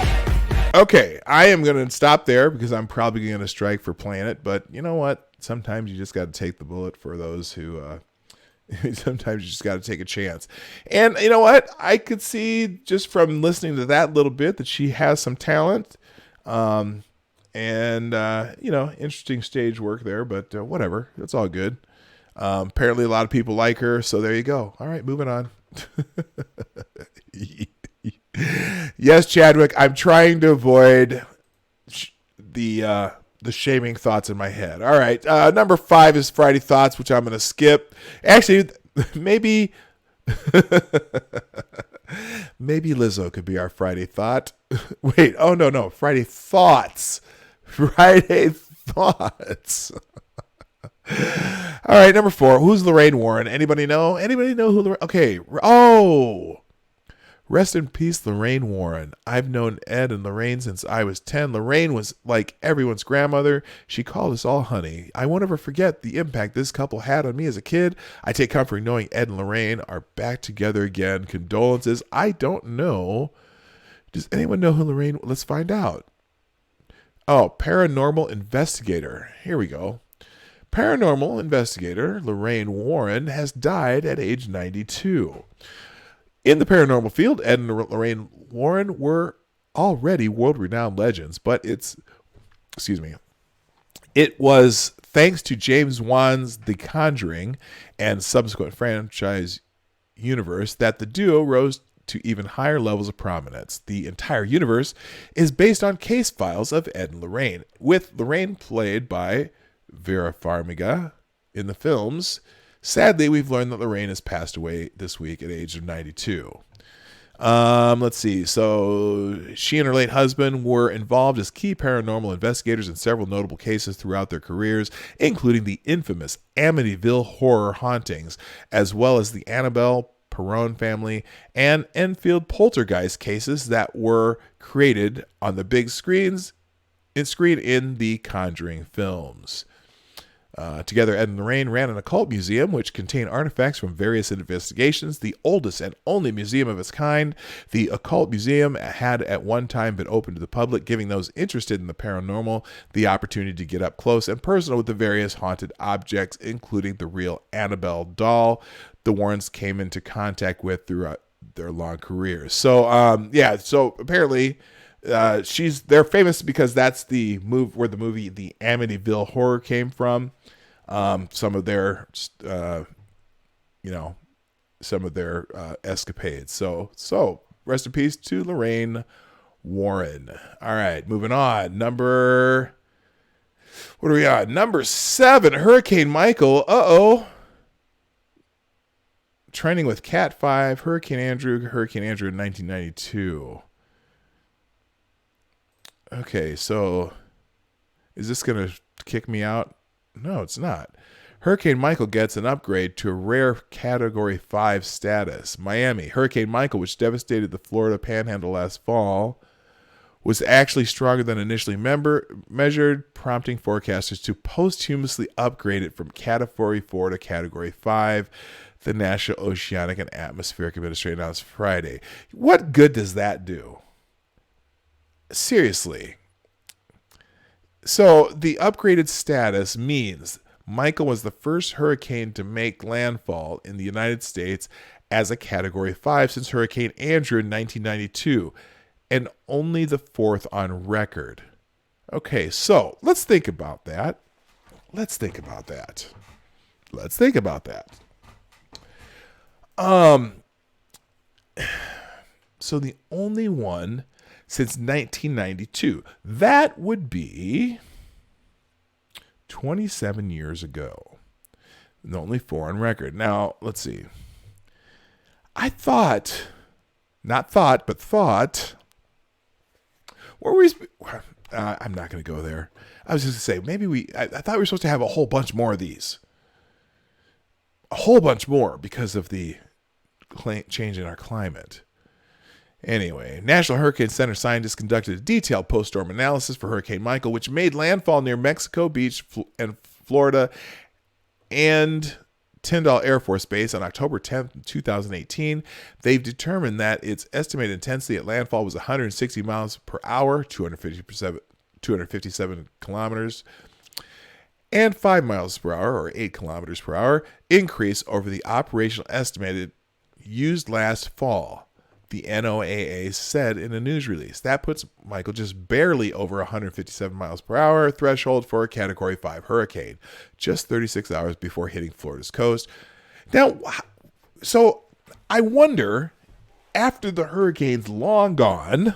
mine. Okay, I am going to stop there because I'm probably going to strike for playing it. But you know what? Sometimes you just got to take the bullet for those who. Sometimes you just got to take a chance. And you know what? I could see just from listening to that little bit that she has some talent. Interesting stage work there. But whatever, it's all good. Apparently, a lot of people like her. So there you go. All right, moving on. Yes, Chadwick, I'm trying to avoid the shaming thoughts in my head. All right, number 5 is Friday Thoughts, which I'm going to skip. Actually, maybe Lizzo could be our Friday Thought. Wait, oh, no, Friday Thoughts. Friday Thoughts. All right, number 4, who's Lorraine Warren? Anybody know? Anybody know who Lorraine? Okay, rest in peace, Lorraine Warren. I've known Ed and Lorraine since I was 10. Lorraine was like everyone's grandmother. She called us all honey. I won't ever forget the impact this couple had on me as a kid. I take comfort in knowing Ed and Lorraine are back together again. Condolences. I don't know. Does anyone know who Lorraine? Let's find out. Oh, paranormal investigator. Here we go. Paranormal investigator Lorraine Warren has died at age 92. In the paranormal field, Ed and Lorraine Warren were already world-renowned legends, but it was thanks to James Wan's The Conjuring and subsequent franchise universe that the duo rose to even higher levels of prominence. The entire universe is based on case files of Ed and Lorraine, with Lorraine played by Vera Farmiga in the films. Sadly, we've learned that Lorraine has passed away this week at the age of 92. Let's see. So she and her late husband were involved as key paranormal investigators in several notable cases throughout their careers, including the infamous Amityville horror hauntings, as well as the Annabelle Perron family, and Enfield poltergeist cases that were created on the big screen in the Conjuring films. Together, Ed and Lorraine ran an occult museum which contained artifacts from various investigations, the oldest and only museum of its kind. The occult museum had at one time been open to the public, giving those interested in the paranormal the opportunity to get up close and personal with the various haunted objects, including the real Annabelle doll the Warrens came into contact with throughout their long careers. So, so apparently they're famous because that's the where the movie The Amityville Horror came from. Some of their escapades. So rest in peace to Lorraine Warren. All right, moving on. What are we on? Number 7, Hurricane Michael. Trending with Cat 5, Hurricane Andrew in 1992. Okay, so is this going to kick me out? No, it's not. Hurricane Michael gets an upgrade to a rare Category 5 status. Miami. Hurricane Michael, which devastated the Florida Panhandle last fall, was actually stronger than initially measured, prompting forecasters to posthumously upgrade it from Category 4 to Category 5. The National Oceanic and Atmospheric Administration announced Friday. What good does that do? Seriously. So the upgraded status means Michael was the first hurricane to make landfall in the United States as a Category 5 since Hurricane Andrew in 1992, and only the 4th on record. Okay, so let's think about that. So the only one since 1992, that would be 27 years ago. And only 4 on record. Now, let's see. I thought, I'm not going to go there. I was just going to say, I thought we were supposed to have a whole bunch more of these. A whole bunch more because of the change in our climate. Anyway, National Hurricane Center scientists conducted a detailed post-storm analysis for Hurricane Michael, which made landfall near Mexico Beach and Florida and Tyndall Air Force Base on October 10th, 2018. They've determined that its estimated intensity at landfall was 160 miles per hour, 257 kilometers, and 5 miles per hour, or 8 kilometers per hour, increase over the operational estimated used last fall, the NOAA said in a news release. That puts Michael just barely over 157 miles per hour threshold for a Category 5 hurricane, just 36 hours before hitting Florida's coast. Now, so I wonder, after the hurricane's long gone,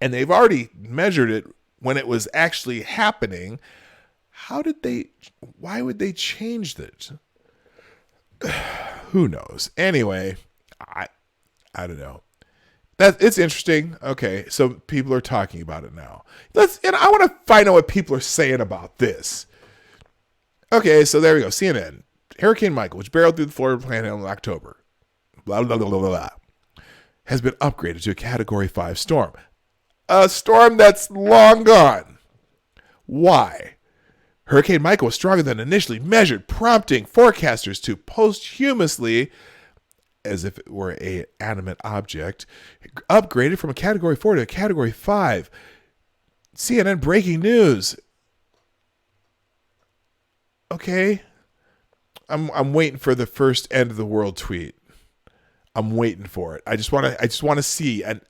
and they've already measured it when it was actually happening, why would they change it? Who knows? Anyway, I don't know. It's interesting. Okay, so people are talking about it now. And I want to find out what people are saying about this. Okay, so there we go. CNN. Hurricane Michael, which barreled through the Florida Panhandle in October, blah, blah, blah, blah, blah, has been upgraded to a Category 5 storm. A storm that's long gone. Why? Hurricane Michael was stronger than initially measured, prompting forecasters to posthumously, as if it were an animate object, upgraded from a Category 4 to a Category 5. CNN breaking news. Okay. I'm waiting for the first end of the world tweet. I'm waiting for it. I just want to see. And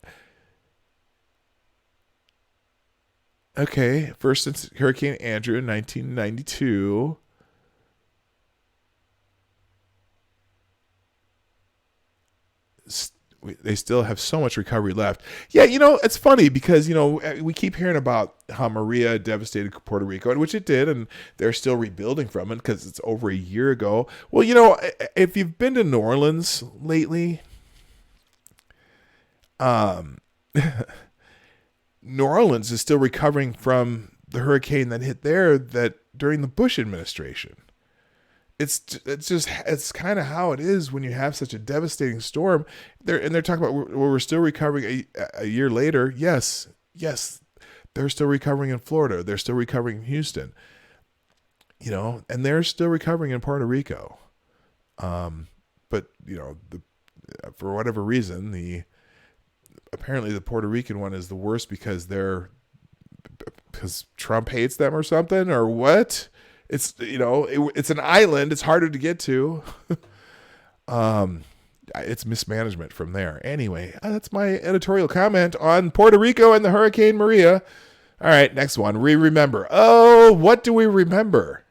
okay, first since Hurricane Andrew in 1992. They still have so much recovery left. Yeah, it's funny because, we keep hearing about how Maria devastated Puerto Rico, and which it did, and they're still rebuilding from it because it's over a year ago. Well, if you've been to New Orleans lately, New Orleans is still recovering from the hurricane that hit there during the Bush administration. it's kind of how it is when you have such a devastating storm. They're talking about we're still recovering a year later. Yes, they're still recovering in Florida. They're still recovering in Houston. And they're still recovering in Puerto Rico. But for whatever reason, apparently the Puerto Rican one is the worst because Trump hates them or something, or what? It's it's an island. It's harder to get to. It's mismanagement from there. Anyway, that's my editorial comment on Puerto Rico and the Hurricane Maria. All right, next one. We remember. Oh, what do we remember?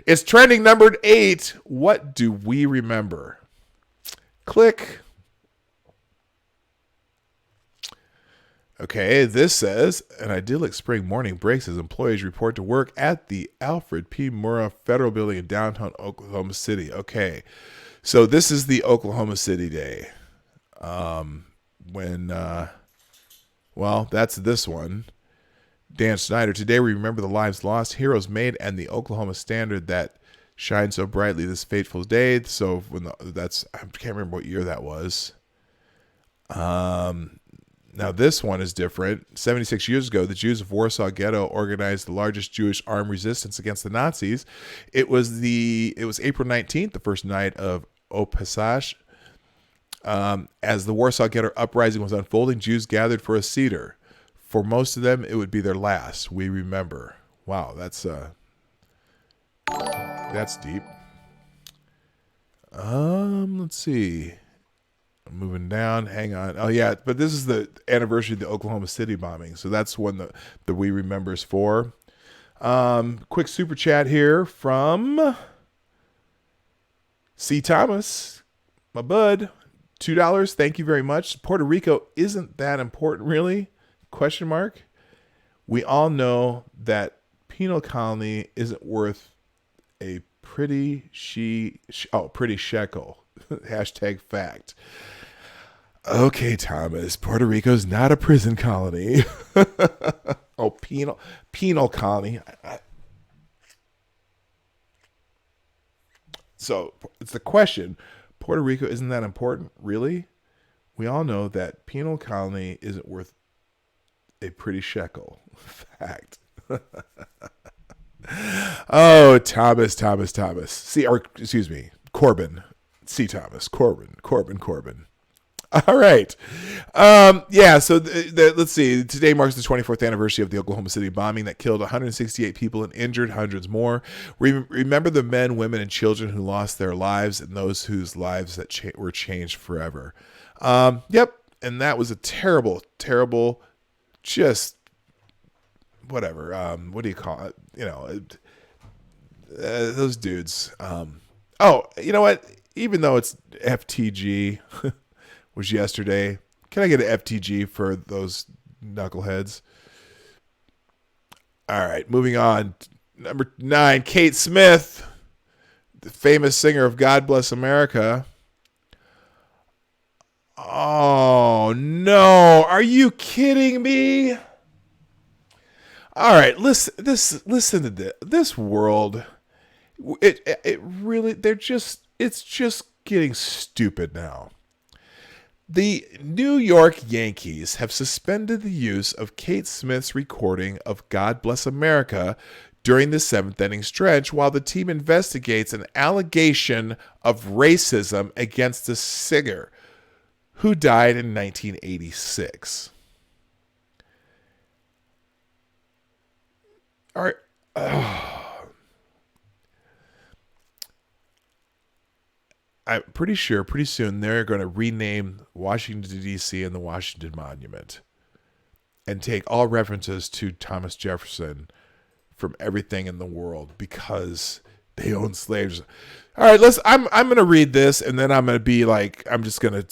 It's trending number 8. What do we remember? Click. Okay, this says, an idyllic spring morning breaks as employees report to work at the Alfred P. Murrah Federal Building in downtown Oklahoma City. Okay, so this is the Oklahoma City day. That's this one. Dan Snyder, today we remember the lives lost, heroes made, and the Oklahoma standard that shines so brightly this fateful day. So I can't remember what year that was. Now this one is different. 76 years ago, the Jews of Warsaw Ghetto organized the largest Jewish armed resistance against the Nazis. It was April 19th, the first night of Pesach. As the Warsaw Ghetto uprising was unfolding, Jews gathered for a Seder. For most of them, it would be their last. We remember. Wow, that's deep. Let's see. I'm moving down. Hang on. Oh yeah, but this is the anniversary of the Oklahoma City bombing, so that's when the We Remember is for. Quick super chat here from C. Thomas, my bud. $2. Thank you very much. Puerto Rico isn't that important, really? ? We all know that penal colony isn't worth a pretty shekel. Hashtag fact. Okay, Thomas. Puerto Rico's not a prison colony. Penal colony. So it's the question. Puerto Rico isn't that important, really? We all know that penal colony isn't worth a pretty shekel. Fact. Oh, Thomas. Excuse me, Corbin. C. Thomas. Corbin. All right. So let's see. Today marks the 24th anniversary of the Oklahoma City bombing that killed 168 people and injured hundreds more. Remember the men, women, and children who lost their lives and those whose lives that were changed forever. Yep. And that was a terrible, just whatever. What do you call it? Those dudes. You know what? Even though it's FTG was yesterday, can I get an FTG for those knuckleheads? All right, moving on. Number 9, Kate Smith, the famous singer of God Bless America. Oh, no. Are you kidding me? All right, listen to this. This world, it really, it's just getting stupid now. The New York Yankees have suspended the use of Kate Smith's recording of God Bless America during the 7th inning stretch while the team investigates an allegation of racism against the singer who died in 1986. All right. I'm pretty sure pretty soon they're going to rename Washington, D.C. and the Washington Monument and take all references to Thomas Jefferson from everything in the world because they own slaves. All right, I'm going to read this and then I'm going to be like, I'm just going to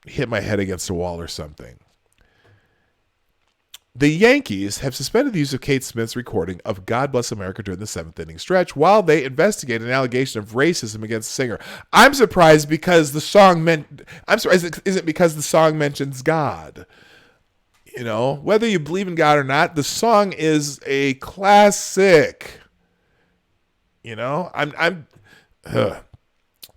hit my head against a wall or something. The Yankees have suspended the use of Kate Smith's recording of God Bless America during the 7th inning stretch while they investigate an allegation of racism against the singer. I'm surprised because the song isn't because the song mentions God. Whether you believe in God or not, the song is a classic. I'm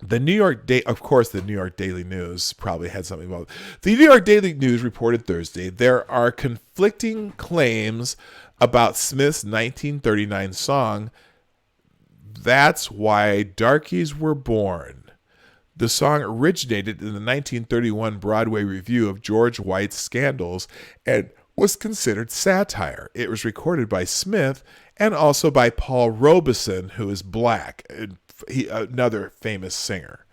the New York of course, the New York Daily News probably had something about it. The New York Daily News reported Thursday there are conflicting claims about Smith's 1939 song, That's Why Darkies Were Born. The song originated in the 1931 Broadway review of George White's Scandals and was considered satire. It was recorded by Smith and also by Paul Robeson, who is black, another famous singer.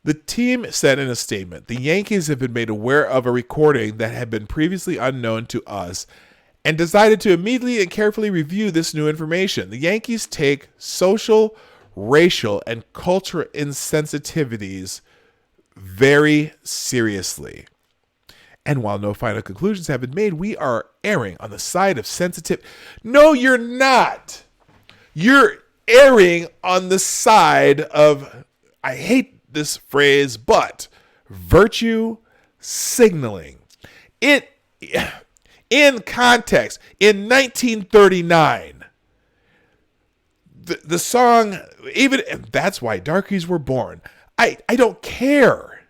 The team said in a statement, the Yankees have been made aware of a recording that had been previously unknown to us and decided to immediately and carefully review this new information. The Yankees take social, racial, and cultural insensitivities very seriously. And while no final conclusions have been made, we are erring on the side of sensitive. No, you're not. You're erring on the side of, I hate this phrase, but virtue signaling. In context, in 1939, the song, even That's Why Darkies Were Born, I don't care.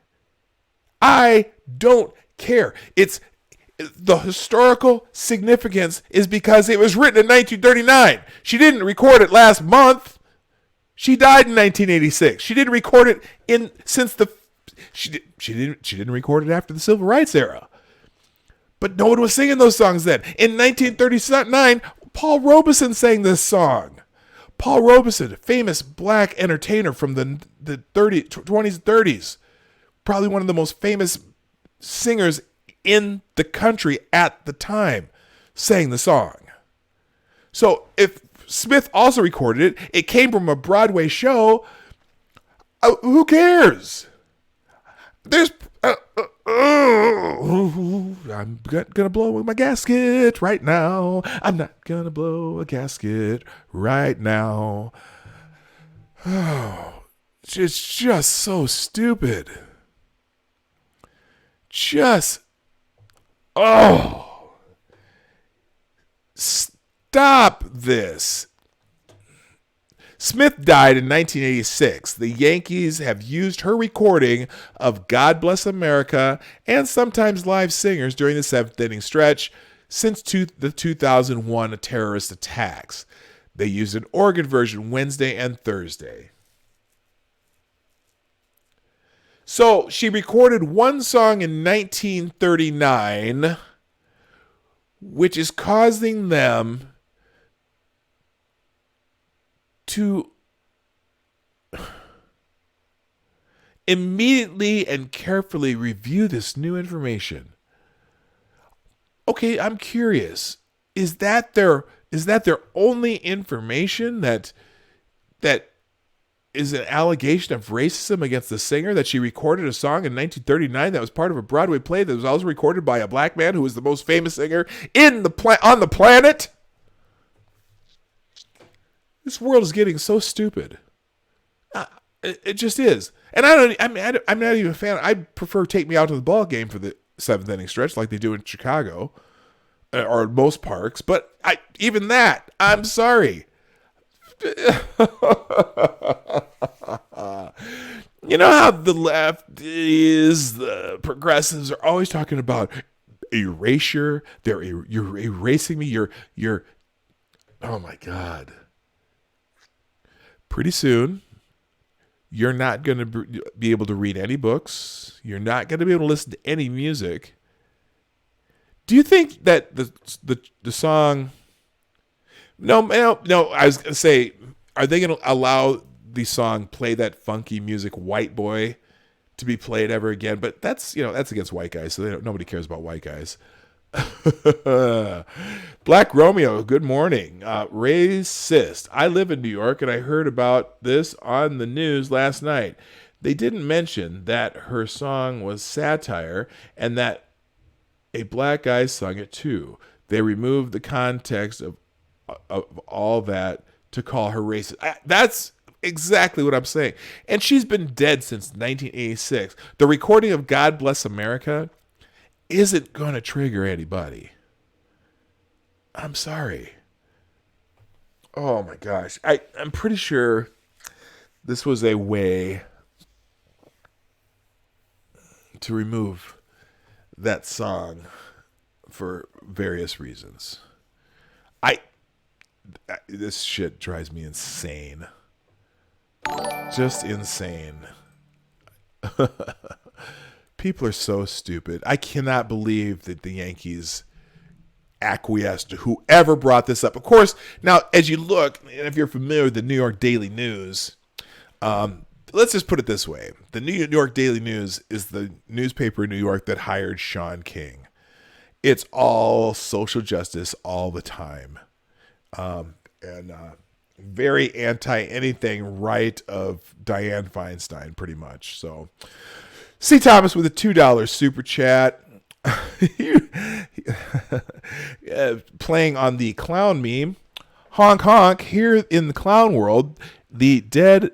I don't care. It's the historical significance is because it was written in 1939. She didn't record it last month. She died in 1986. She didn't record it she didn't record it after the Civil Rights era. But no one was singing those songs then. In 1939, Paul Robeson sang this song. Paul Robeson, a famous black entertainer from the 20s and 30s, probably one of the most famous singers in the country at the time, sang the song. So if Smith also recorded it, it came from a Broadway show, who cares? I'm gonna blow my gasket right now. I'm not gonna blow a gasket right now. Oh, it's just so stupid. Stop this. Smith died in 1986. The Yankees have used her recording of God Bless America and sometimes live singers during the seventh inning stretch since the 2001 terrorist attacks. They used an organ version Wednesday and Thursday. So she recorded one song in 1939, which is causing them to immediately and carefully review this new information. Okay, I'm curious. Is that their only information that is an allegation of racism against the singer, that she recorded a song in 1939 that was part of a Broadway play that was also recorded by a black man who was the most famous singer on the planet? This world is getting so stupid. It just is. And I'm not even a fan. I prefer Take Me Out to the Ball Game for the seventh inning stretch like they do in Chicago or most parks. But even that, I'm sorry. You know how the left is, the progressives are always talking about erasure. You're erasing me. You're oh my God. Pretty soon, you're not going to be able to read any books. You're not going to be able to listen to any music. Do you think that the song? No. I was going to say, are they going to allow the song "Play That Funky Music, White Boy" to be played ever again? But that's against white guys, so nobody cares about white guys. Black Romeo, good morning. Racist. I live in New York and I heard about this on the news last night. They didn't mention that her song was satire and that a black guy sung it too. They removed the context of all that to call her racist. That's exactly what I'm saying. And she's been dead since 1986. The recording of God Bless America isn't going to trigger anybody. I'm sorry. Oh my gosh. I'm pretty sure this was a way to remove that song for various reasons. This shit drives me insane. Just insane. People are so stupid. I cannot believe that the Yankees acquiesced to whoever brought this up. Of course, now as you look, and if you're familiar with the New York Daily News, let's just put it this way. The New York Daily News is the newspaper in New York that hired Sean King. It's all social justice all the time. And very anti anything right of Dianne Feinstein, pretty much. So, C. Thomas with a $2 super chat. Playing on the clown meme. Honk honk. Here in the clown world, the dead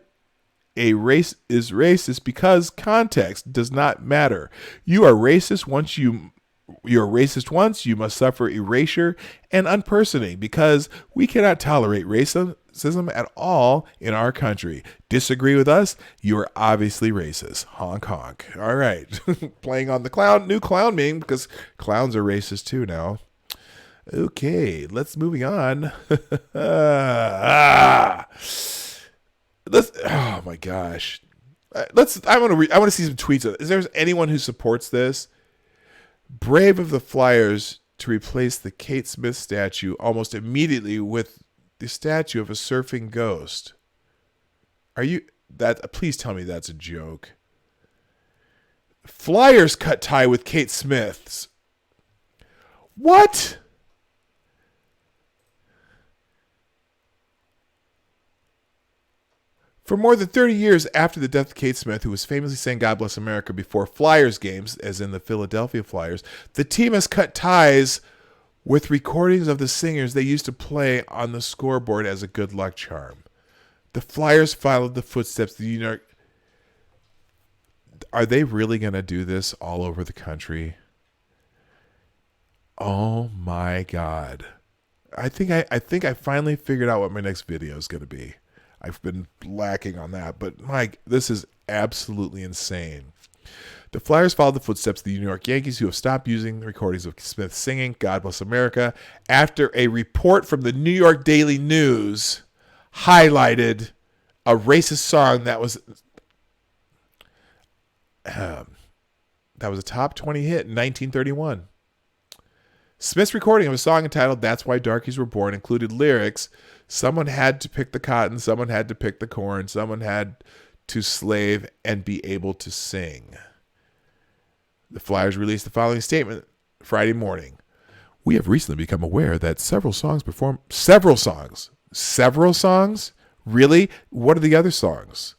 a race is racist because context does not matter. You are racist once you're racist once, you must suffer erasure and unpersoning because we cannot tolerate racism at all in our country. Disagree with us? You are obviously racist. Honk honk. All right. Playing on the new clown meme because clowns are racist too now. Okay, let's moving on. Oh my gosh. I want to see some tweets. Is there anyone who supports this? Brave of the Flyers to replace the Kate Smith statue almost immediately with the statue of a surfing ghost. Are you that? Please tell me that's a joke. Flyers cut tie with Kate Smith's. What? For more than 30 years after the death of Kate Smith, who was famously saying God Bless America before Flyers games, as in the Philadelphia Flyers, the team has cut ties with recordings of the singers they used to play on the scoreboard as a good luck charm. The Flyers followed the footsteps of the New York. Are they really going to do this all over the country? Oh my God. I think I finally figured out what my next video is going to be. I've been lacking on that, but Mike, this is absolutely insane. The Flyers followed the footsteps of the New York Yankees, who have stopped using the recordings of Smith singing God Bless America after a report from the New York Daily News highlighted a racist song that was a top 20 hit in 1931. Smith's recording of a song entitled That's Why Darkies Were Born included lyrics: someone had to pick the cotton, someone had to pick the corn, someone had to slave and be able to sing. The Flyers released the following statement Friday morning. We have recently become aware that several songs? Really? What are the other songs?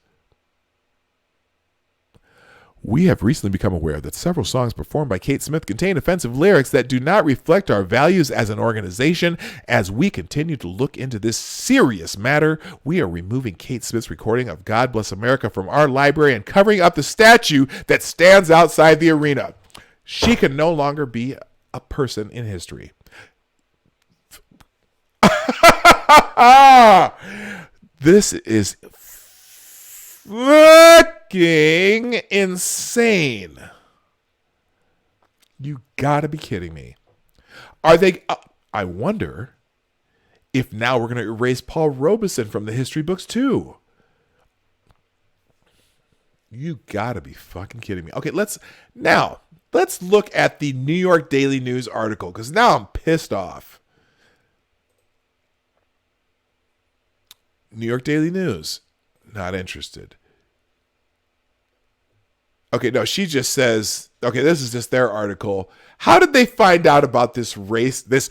We have recently become aware that several songs performed by Kate Smith contain offensive lyrics that do not reflect our values as an organization. As we continue to look into this serious matter, we are removing Kate Smith's recording of God Bless America from our library and covering up the statue that stands outside the arena. She can no longer be a person in history. This is fucking insane. You gotta be kidding me. Are they? I wonder if now we're gonna erase Paul Robeson from the history books too. You gotta be fucking kidding me. Okay, let's look at the New York Daily News article, because now I'm pissed off. New York Daily News, not interested. Okay, no, she just says, okay, this is just their article. How did they find out about this racist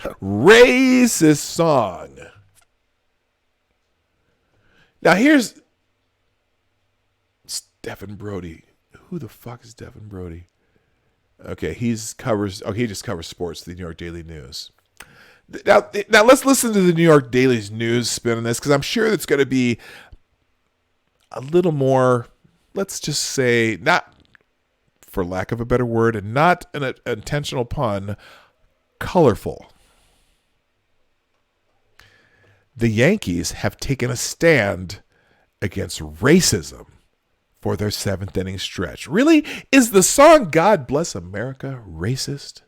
song? Now here's Stephen Brody. Who the fuck is Stephen Brody? Okay, he just covers sports, the New York Daily News. Now let's listen to the New York Daily's news spin on this, because I'm sure it's going to be a little more, let's just say, not for lack of a better word, and not an intentional pun, colorful. The Yankees have taken a stand against racism for their 7th inning stretch. Really? Is the song God Bless America racist?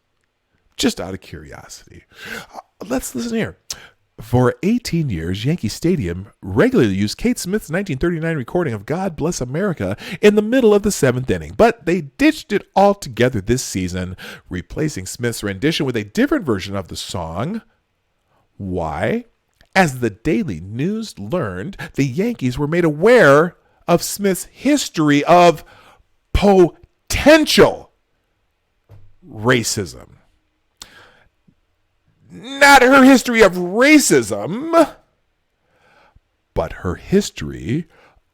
Just out of curiosity. Let's listen here. For 18 years, Yankee Stadium regularly used Kate Smith's 1939 recording of God Bless America in the middle of the 7th inning, but they ditched it altogether this season, replacing Smith's rendition with a different version of the song. Why? As the Daily News learned, the Yankees were made aware of Smith's history of potential racism. Not her history of racism, but her history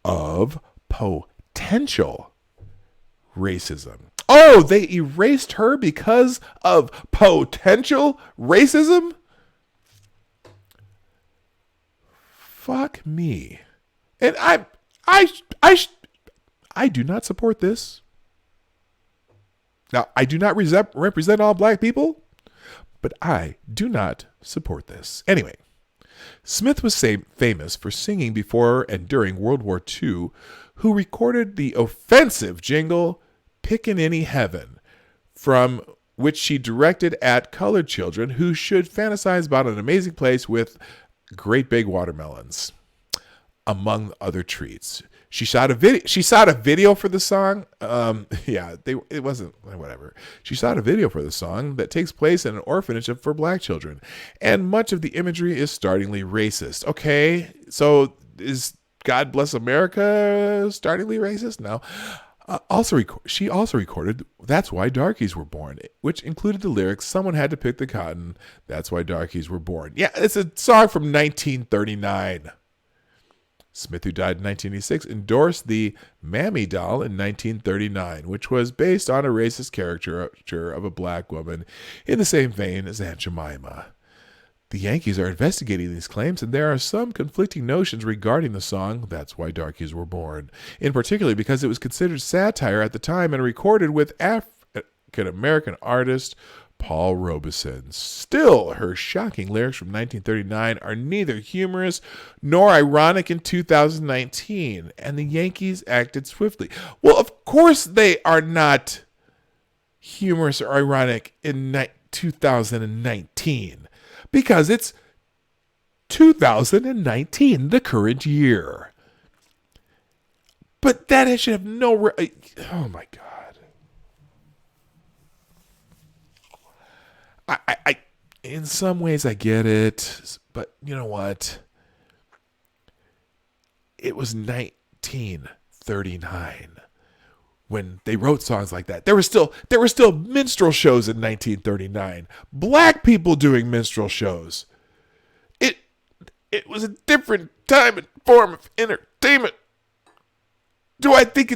of potential racism. Oh, they erased her because of potential racism? Fuck me. And I do not support this. Now, I do not represent all black people, but I do not support this. Anyway, Smith was famous for singing before and during World War II, who recorded the offensive jingle, Pickin' Any Heaven, from which she directed at colored children who should fantasize about an amazing place with great big watermelons, among other treats. She shot a video for the song. It wasn't whatever. She shot a video for the song that takes place in an orphanage for black children, and much of the imagery is startlingly racist. Okay, so is God Bless America startlingly racist? No. She also recorded That's Why Darkies Were Born, which included the lyrics, someone had to pick the cotton, that's why darkies were born. Yeah, it's a song from 1939. Smith, who died in 1986, endorsed the Mammy doll in 1939, which was based on a racist caricature of a black woman in the same vein as Aunt Jemima. The Yankees are investigating these claims, and there are some conflicting notions regarding the song That's Why Darkies Were Born, in particular because it was considered satire at the time and recorded with African-American artist Paul Robeson. Still, her shocking lyrics from 1939 are neither humorous nor ironic in 2019, and the Yankees acted swiftly. Well, of course they are not humorous or ironic in 2019, because it's 2019, the current year. But that should have no... oh my God. I in some ways I get it, but you know what? It was 1939 when they wrote songs like that. There were still minstrel shows in 1939. Black people doing minstrel shows. It was a different time and form of entertainment. Do I think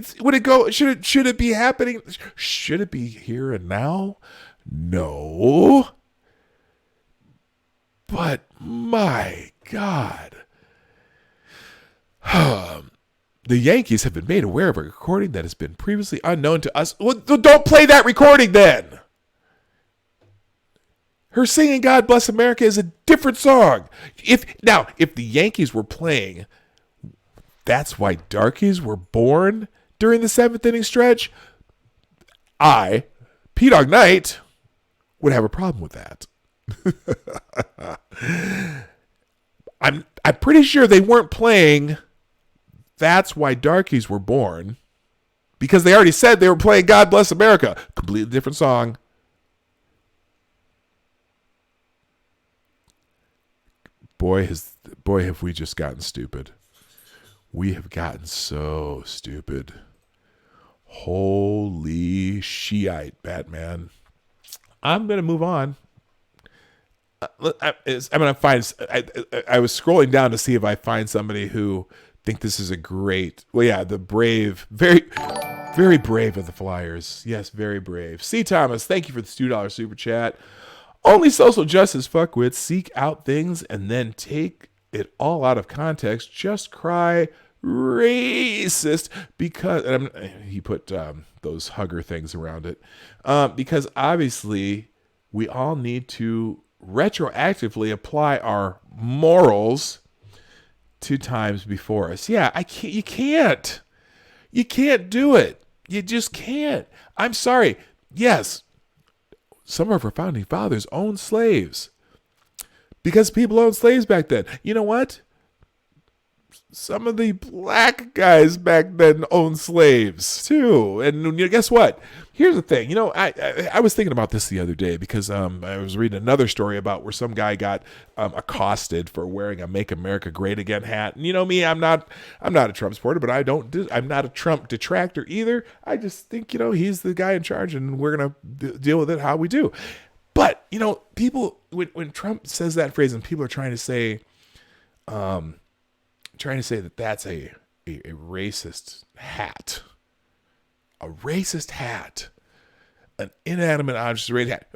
should it be happening? Should it be here and now? No. But my God. The Yankees have been made aware of a recording that has been previously unknown to us. Well, don't play that recording then. Her singing God Bless America is a different song. If the Yankees were playing That's Why Darkies Were Born during the 7th inning stretch, Dawg Knight, would have a problem with that. I'm pretty sure they weren't playing That's Why Darkies Were Born, because they already said they were playing God Bless America. Completely different song. Boy, have we just gotten stupid. We have gotten so stupid. Holy Shiite, Batman. I'm going to move on. I was scrolling down to see if I find somebody who think this is a great, the brave, very, very brave of the Flyers. Yes, very brave. C. Thomas, thank you for the $2 super chat. Only social justice fuckwits seek out things and then take it all out of context. Just cry racist because, and he put those hugger things around it, because obviously we all need to retroactively apply our morals 2 times before us. Yeah, you can't. You can't do it. You just can't. I'm sorry. Yes, some of our founding fathers owned slaves because people owned slaves back then. You know what? Some of the black guys back then owned slaves too. And guess what? Here's the thing. I was thinking about this the other day because I was reading another story about where some guy got accosted for wearing a "Make America Great Again" hat. And you know me, I'm not a Trump supporter, but I'm not a Trump detractor either. I just think he's the guy in charge, and we're gonna deal with it how we do. But people when Trump says that phrase, and people are trying to say that that's a racist hat. A racist hat. An inanimate object, a racist hat.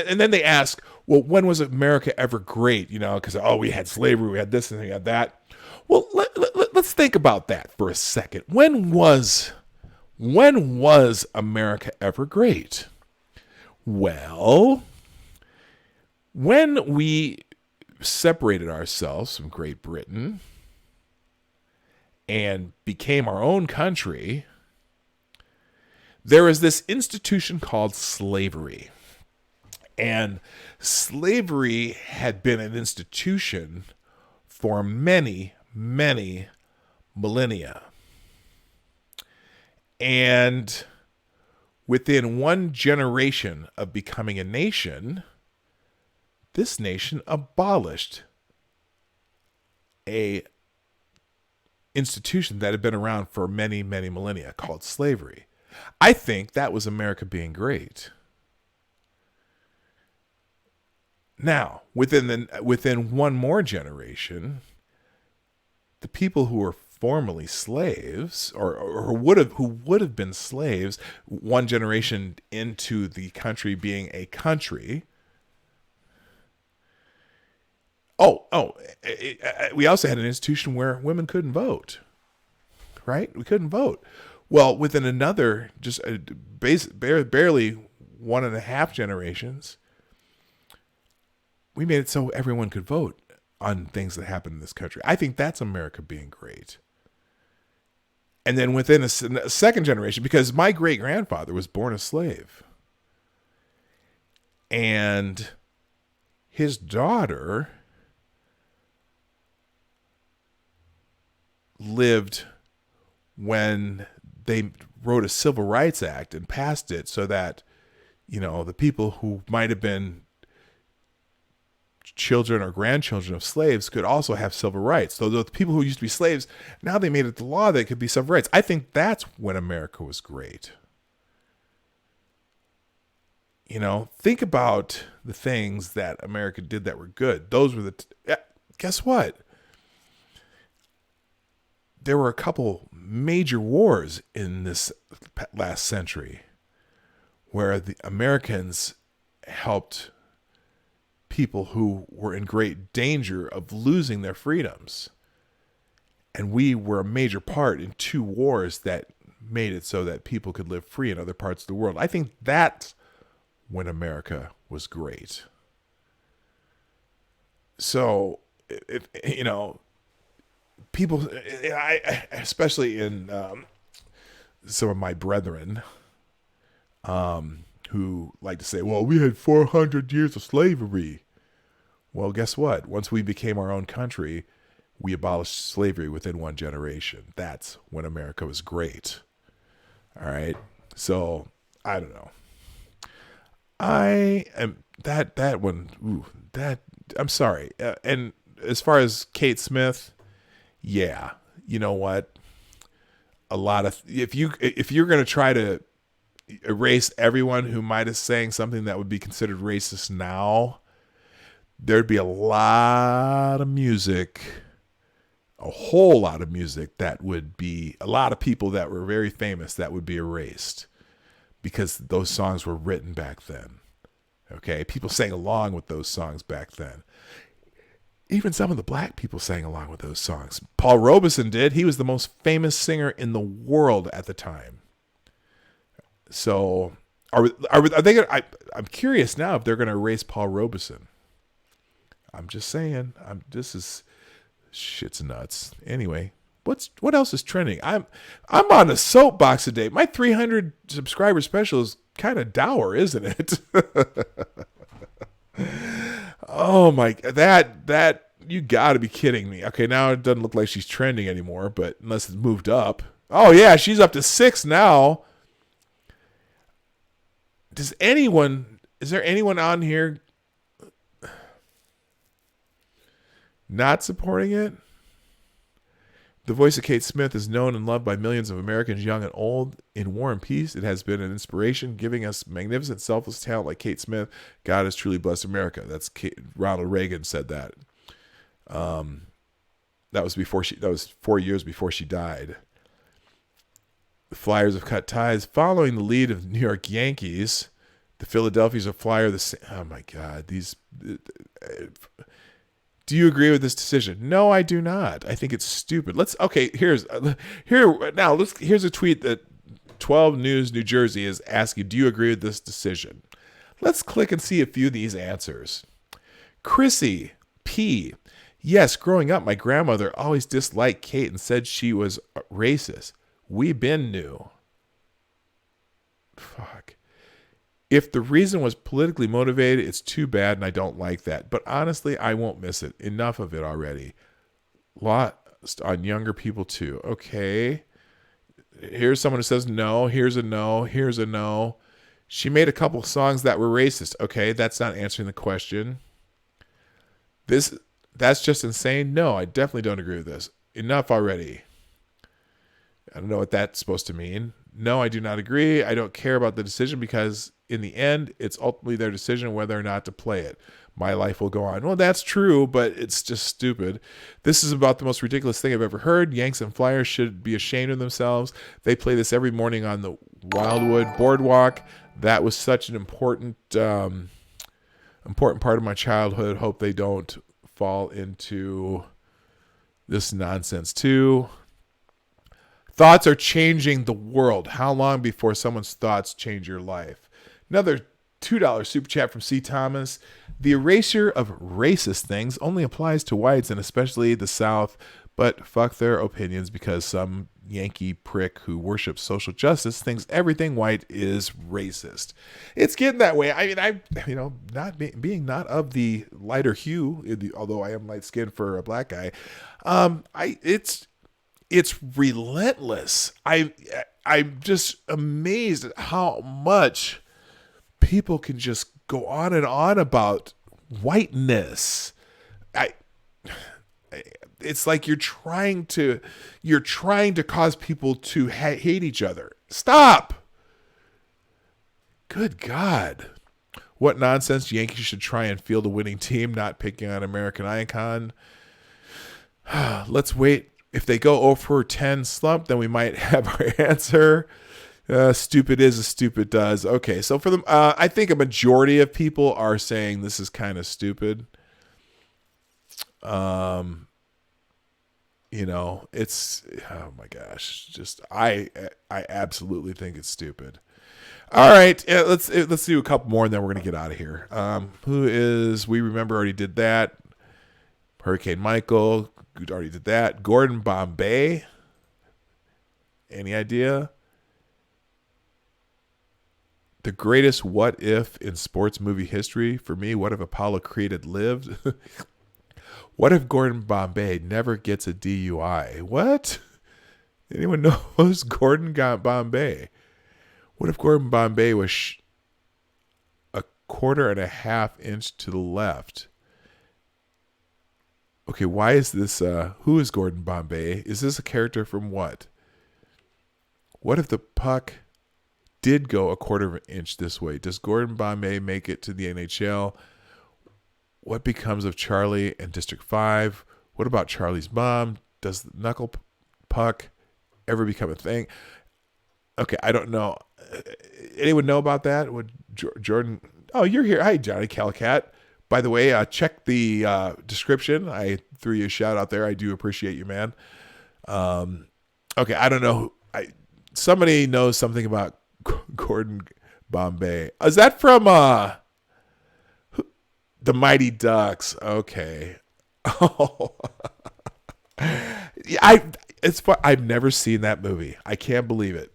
And then they ask, well, when was America ever great? Because, we had slavery, we had this and we had that. Well, let's think about that for a second. When was America ever great? Well, when we separated ourselves from Great Britain and became our own country, there is this institution called slavery. And slavery had been an institution for many, many millennia. And within one generation of becoming a nation, this nation abolished a institution that had been around for many, many millennia called slavery. I think that was America being great. Now, within one more generation, the people who were formerly slaves, or who would have been slaves, one generation into the country being a country. We also had an institution where women couldn't vote, right? We couldn't vote. Well, within another, just barely 1.5 generations, we made it so everyone could vote on things that happen in this country. I think that's America being great. And then within a second generation, because my great-grandfather was born a slave, and his daughter lived when they wrote a Civil Rights Act and passed it so that, the people who might have been children or grandchildren of slaves could also have civil rights. So the people who used to be slaves, now they made it the law that it could be civil rights. I think that's when America was great. Think about the things that America did that were good. Those were guess what? There were a couple major wars in this last century where the Americans helped people who were in great danger of losing their freedoms. And we were a major part in 2 wars that made it so that people could live free in other parts of the world. I think that's when America was great. So, people, especially in some of my brethren, who like to say, well, we had 400 years of slavery. Well, guess what? Once we became our own country, we abolished slavery within 1 generation. That's when America was great. All right. So I don't know. I am that one. Ooh, I'm sorry. And as far as Kate Smith, yeah, you know what? A lot of, if you're going to try to erase everyone who might have saying something that would be considered racist now, there'd be a lot of music, a whole lot of music that would be, a lot of people that were very famous that would be erased because those songs were written back then. Okay, people sang along with those songs back then. Even some of the black people sang along with those songs. Paul Robeson did. He was the most famous singer in the world at the time. So, are they gonna, I'm curious now if they're going to erase Paul Robeson. I'm just saying. Shit's nuts. Anyway, what else is trending? I'm on a soapbox today. My 300 subscriber special is kind of dour, isn't it? Oh my, that you got to be kidding me. Okay, now it doesn't look like she's trending anymore, but unless it's moved up. Oh yeah, she's up to 6 now. Is there anyone on here not supporting it? The voice of Kate Smith is known and loved by millions of Americans, young and old. In War and Peace, it has been an inspiration, giving us magnificent, selfless talent like Kate Smith. God has truly blessed America. That's Ronald Reagan said that. That was 4 years before she died. The Flyers have cut ties following the lead of New York Yankees. The Philadelphia's a Flyer. Oh my God, these. Do you agree with this decision? No, I do not. I think it's stupid. Here's a tweet that 12 News New Jersey is asking, do you agree with this decision? Let's click and see a few of these answers. Chrissy P. Yes, growing up, my grandmother always disliked Kate and said she was racist. We been knew. Fuck. If the reason was politically motivated, it's too bad, and I don't like that. But honestly, I won't miss it. Enough of it already. Lost on younger people, too. Okay. Here's someone who says no. Here's a no. Here's a no. She made a couple songs that were racist. Okay, that's not answering the question. That's just insane. No, I definitely don't agree with this. Enough already. I don't know what that's supposed to mean. No, I do not agree. I don't care about the decision because in the end, it's ultimately their decision whether or not to play it. My life will go on. Well, that's true, but it's just stupid. This is about the most ridiculous thing I've ever heard. Yanks and Flyers should be ashamed of themselves. They play this every morning on the Wildwood Boardwalk. That was such an important part of my childhood. Hope they don't fall into this nonsense too. Thoughts are changing the world. How long before someone's thoughts change your life? Another $2 super chat from C. Thomas. The erasure of racist things only applies to whites and especially the South, but fuck their opinions because some Yankee prick who worships social justice thinks everything white is racist. It's getting that way. I mean, being not of the lighter hue, although I am light skinned for a black guy, it's relentless. I'm just amazed at how much people can just go on and on about whiteness. It's like you're trying to cause people to hate each other. Stop. Good God. What nonsense. Yankees should try and field a winning team, not picking on American icon. Let's wait. If they go 0-10 slump, then we might have our answer. Stupid is as stupid does. Okay, so for them, I think a majority of people are saying this is kind of stupid. It's, oh my gosh, just I absolutely think it's stupid. All right, let's do a couple more and then we're gonna get out of here. We remember already did that. Hurricane Michael, we already did that. Gordon Bombay. Any idea? The greatest what if in sports movie history for me. What if Apollo Creed had lived? What if Gordon Bombay never gets a DUI? What? Anyone knows Gordon Bombay? What if Gordon Bombay was a 1.5 inch to the left? Okay, why is this? Who is Gordon Bombay? Is this a character from what? What if the puck did go a 1/4 inch this way? Does Gordon Bombay make it to the NHL? What becomes of Charlie and District 5? What about Charlie's mom? Does the knuckle puck ever become a thing? Okay, I don't know. Anyone know about that? Would Jordan? Oh, you're here. Hi, Johnny Hellcat. By the way, check the description. I threw you a shout out there. I do appreciate you, man. Okay, I don't know. Somebody knows something about Gordon Bombay. Is that from the Mighty Ducks? Okay. Oh, It's fun. I've never seen that movie. I can't believe it.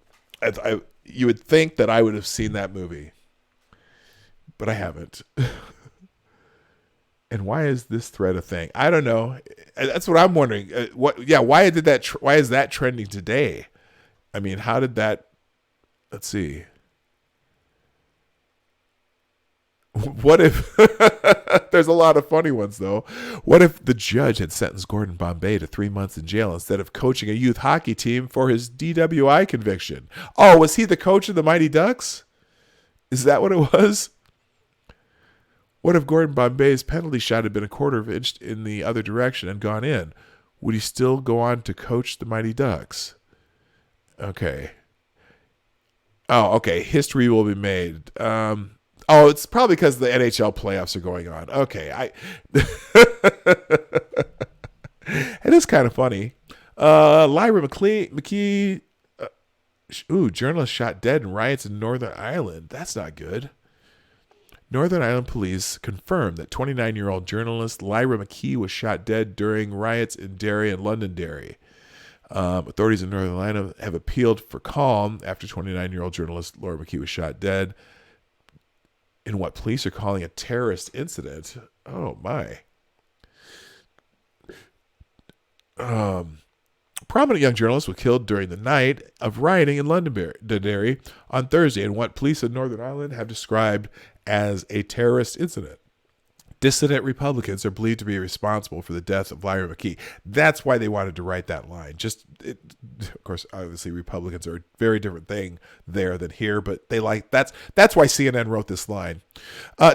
You would think that I would have seen that movie, but I haven't. And why is this thread a thing? I don't know. That's what I'm wondering. Why did that? Why is that trending today? I mean, how did that? Let's see. What if there's a lot of funny ones though? What if the judge had sentenced Gordon Bombay to 3 months in jail instead of coaching a youth hockey team for his DWI conviction? Oh, was he the coach of the Mighty Ducks? Is that what it was? What if Gordon Bombay's penalty shot had been a quarter of an inch in the other direction and gone in? Would he still go on to coach the Mighty Ducks? Okay. Oh, okay. History will be made. It's probably because the NHL playoffs are going on. Okay, it is kind of funny. Lyra McKee, journalist shot dead in riots in Northern Ireland. That's not good. Northern Ireland police confirmed that 29-year-old journalist Lyra McKee was shot dead during riots in Derry and Londonderry. Authorities in Northern Ireland have appealed for calm after 29-year-old journalist Lyra McKee was shot dead in what police are calling a terrorist incident. Oh, my. Prominent young journalist was killed during the night of rioting in Londonderry on Thursday in what police in Northern Ireland have described as a terrorist incident. Dissident Republicans are believed to be responsible for the death of Lyra McKee. That's why they wanted to write that line. Of course, obviously Republicans are a very different thing there than here, but that's why CNN wrote this line.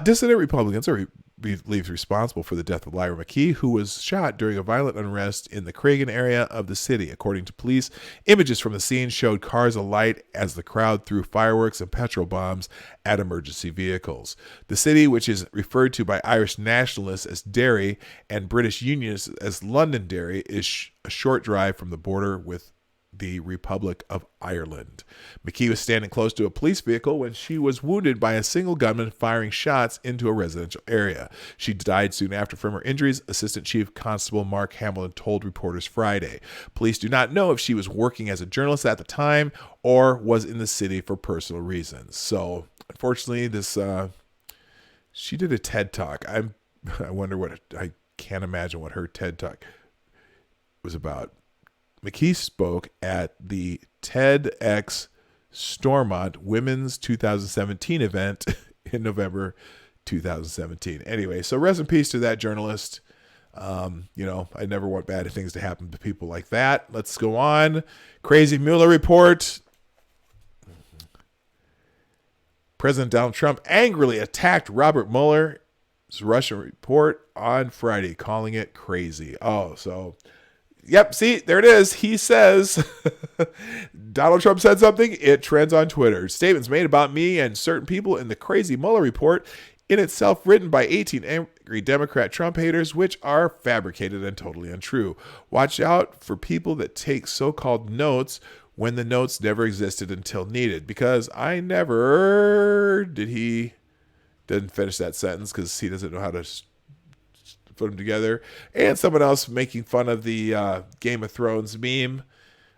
Dissident Republicans are believed responsible for the death of Lyra McKee, who was shot during a violent unrest in the Cragan area of the city. According to police, images from the scene showed cars alight as the crowd threw fireworks and petrol bombs at emergency vehicles. The city, which is referred to by Irish nationalists as Derry and British Unionists as Londonderry, is a short drive from the border with the Republic of Ireland. McKee was standing close to a police vehicle when she was wounded by a single gunman firing shots into a residential area. She died soon after from her injuries, Assistant Chief Constable Mark Hamilton told reporters Friday. Police do not know if she was working as a journalist at the time or was in the city for personal reasons. So, unfortunately, she did a TED Talk. I wonder I can't imagine what her TED Talk was about. McKee spoke at the TEDx Stormont Women's 2017 event in November 2017. Anyway, so rest in peace to that journalist. I never want bad things to happen to people like that. Let's go on. Crazy Mueller report. President Donald Trump angrily attacked Robert Mueller's Russian report on Friday, calling it crazy. Yep, see, there it is. He says, Donald Trump said something, it trends on Twitter. Statements made about me and certain people in the crazy Mueller report, in itself written by 18 angry Democrat Trump haters, which are fabricated and totally untrue. Watch out for people that take so-called notes when the notes never existed until needed. Because I never... Didn't finish that sentence because he doesn't know how to put them together. And someone else making fun of the Game of Thrones meme.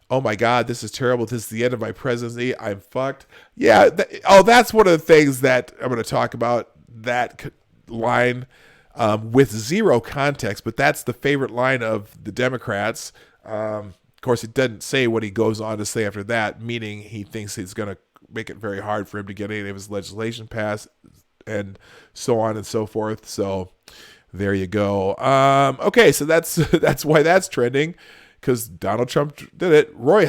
Oh my God, this is terrible. This is the end of my presidency. I'm fucked. Yeah. That's one of the things that I'm going to talk about. That line with zero context, but that's the favorite line of the Democrats. Of course, it doesn't say what he goes on to say after that, meaning he thinks he's going to make it very hard for him to get any of his legislation passed and so on and so forth. So there you go. Okay, so that's why that's trending, because Donald Trump did it. What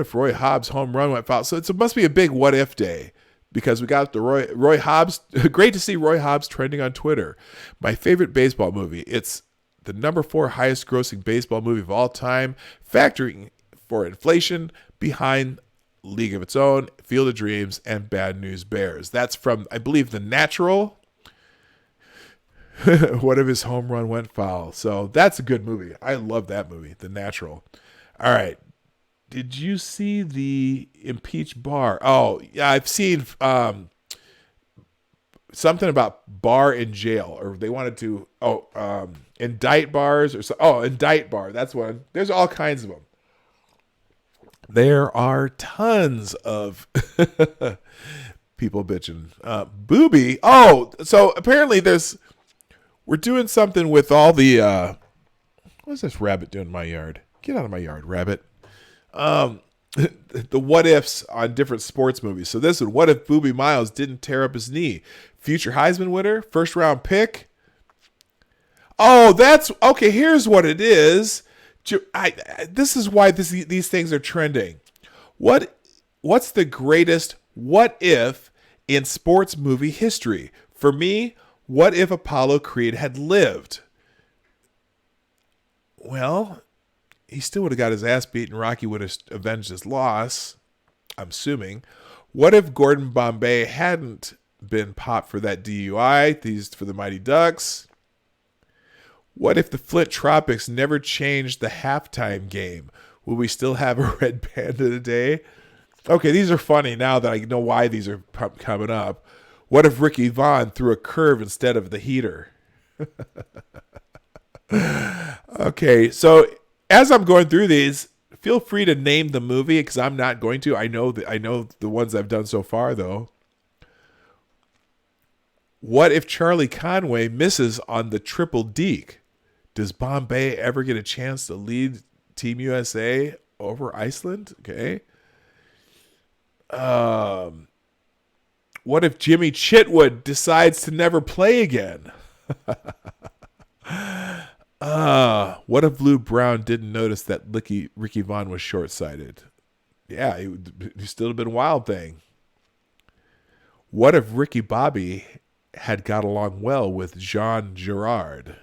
if Roy Hobbs' home run went foul? So it must be a big what if day, because we got the Roy Hobbs. Great to see Roy Hobbs trending on Twitter. My favorite baseball movie. It's the number 4 highest grossing baseball movie of all time, factoring for inflation behind League of Its Own, Field of Dreams, and Bad News Bears. That's from, I believe, The Natural. What if his home run went foul? So that's a good movie. I love that movie, The Natural. All right. Did you see the impeach Barr? Oh, yeah, I've seen something about bar and jail, or they wanted to indict bars, or indict bar. That's one. There's all kinds of them. There are tons of people bitching. Booby. Oh, so apparently we're doing something with all the what's this rabbit doing in my yard? Get out of my yard, rabbit. The what ifs on different sports movies. So this one, what if Booby Miles didn't tear up his knee? Future Heisman winner, first round pick. Oh, that's okay. Here's what it is. This is why these things are trending. What's the greatest what if in sports movie history? For me, what if Apollo Creed had lived? Well, he still would have got his ass beat and Rocky would have avenged his loss, I'm assuming. What if Gordon Bombay hadn't been popped for that DUI, these for the Mighty Ducks? What if the Flint Tropics never changed the halftime game? Will we still have a red panda today? Okay, these are funny now that I know why these are coming up. What if Ricky Vaughn threw a curve instead of the heater? Okay, so as I'm going through these, feel free to name the movie because I'm not going to. I know the ones I've done so far, though. What if Charlie Conway misses on the triple deke? Does Bombay ever get a chance to lead Team USA over Iceland? Okay. What if Jimmy Chitwood decides to never play again? What if Lou Brown didn't notice that Ricky Vaughn was short-sighted? Yeah, he still have been a Wild Thing. What if Ricky Bobby had got along well with Jean Girard?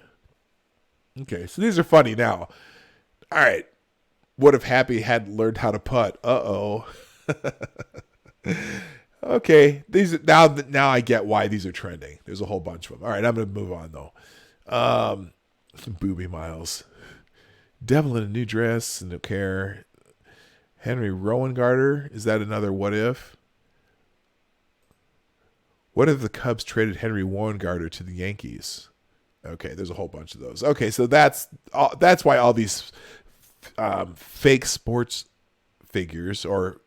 Okay, so these are funny now. All right. What if Happy hadn't learned how to putt? Uh-oh. Okay, these now I get why these are trending. There's a whole bunch of them. All right, I'm going to move on, though. Booby Miles. Devil in a new dress, no care. Henry Rowengarter, is that another what if? What if the Cubs traded Henry Rowengarter to the Yankees? Okay, there's a whole bunch of those. Okay, so that's why all these fake sports figures or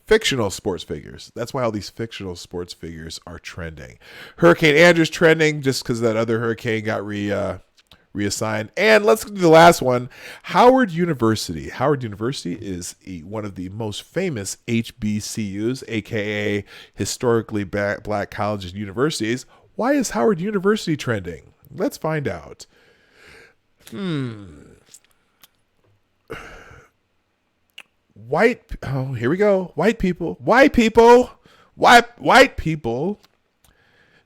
fictional sports figures. That's why all these fictional sports figures are trending. Hurricane Andrew's trending just because that other hurricane got reassigned. And let's do the last one. Howard University. Howard University is one of the most famous HBCUs, aka historically black colleges and universities. Why is Howard University trending? Let's find out. Here we go. White people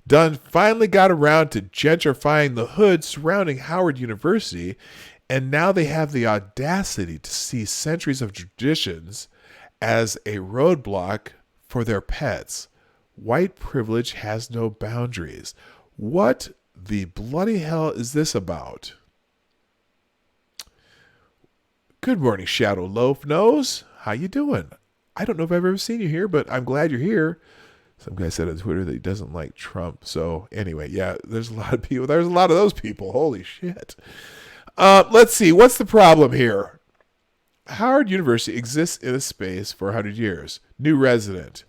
done finally got around to gentrifying the hood surrounding Howard University, and now they have the audacity to see centuries of traditions as a roadblock for their pets. White privilege has no boundaries. What the bloody hell is this about? Good morning, Shadow Loaf Nose. How you doing? I don't know if I've ever seen you here, but I'm glad you're here. Some guy said on Twitter that he doesn't like Trump. So anyway, yeah, there's a lot of people. There's a lot of those people. Holy shit. Let's see. What's the problem here? Howard University exists in a space for 100 years. New resident.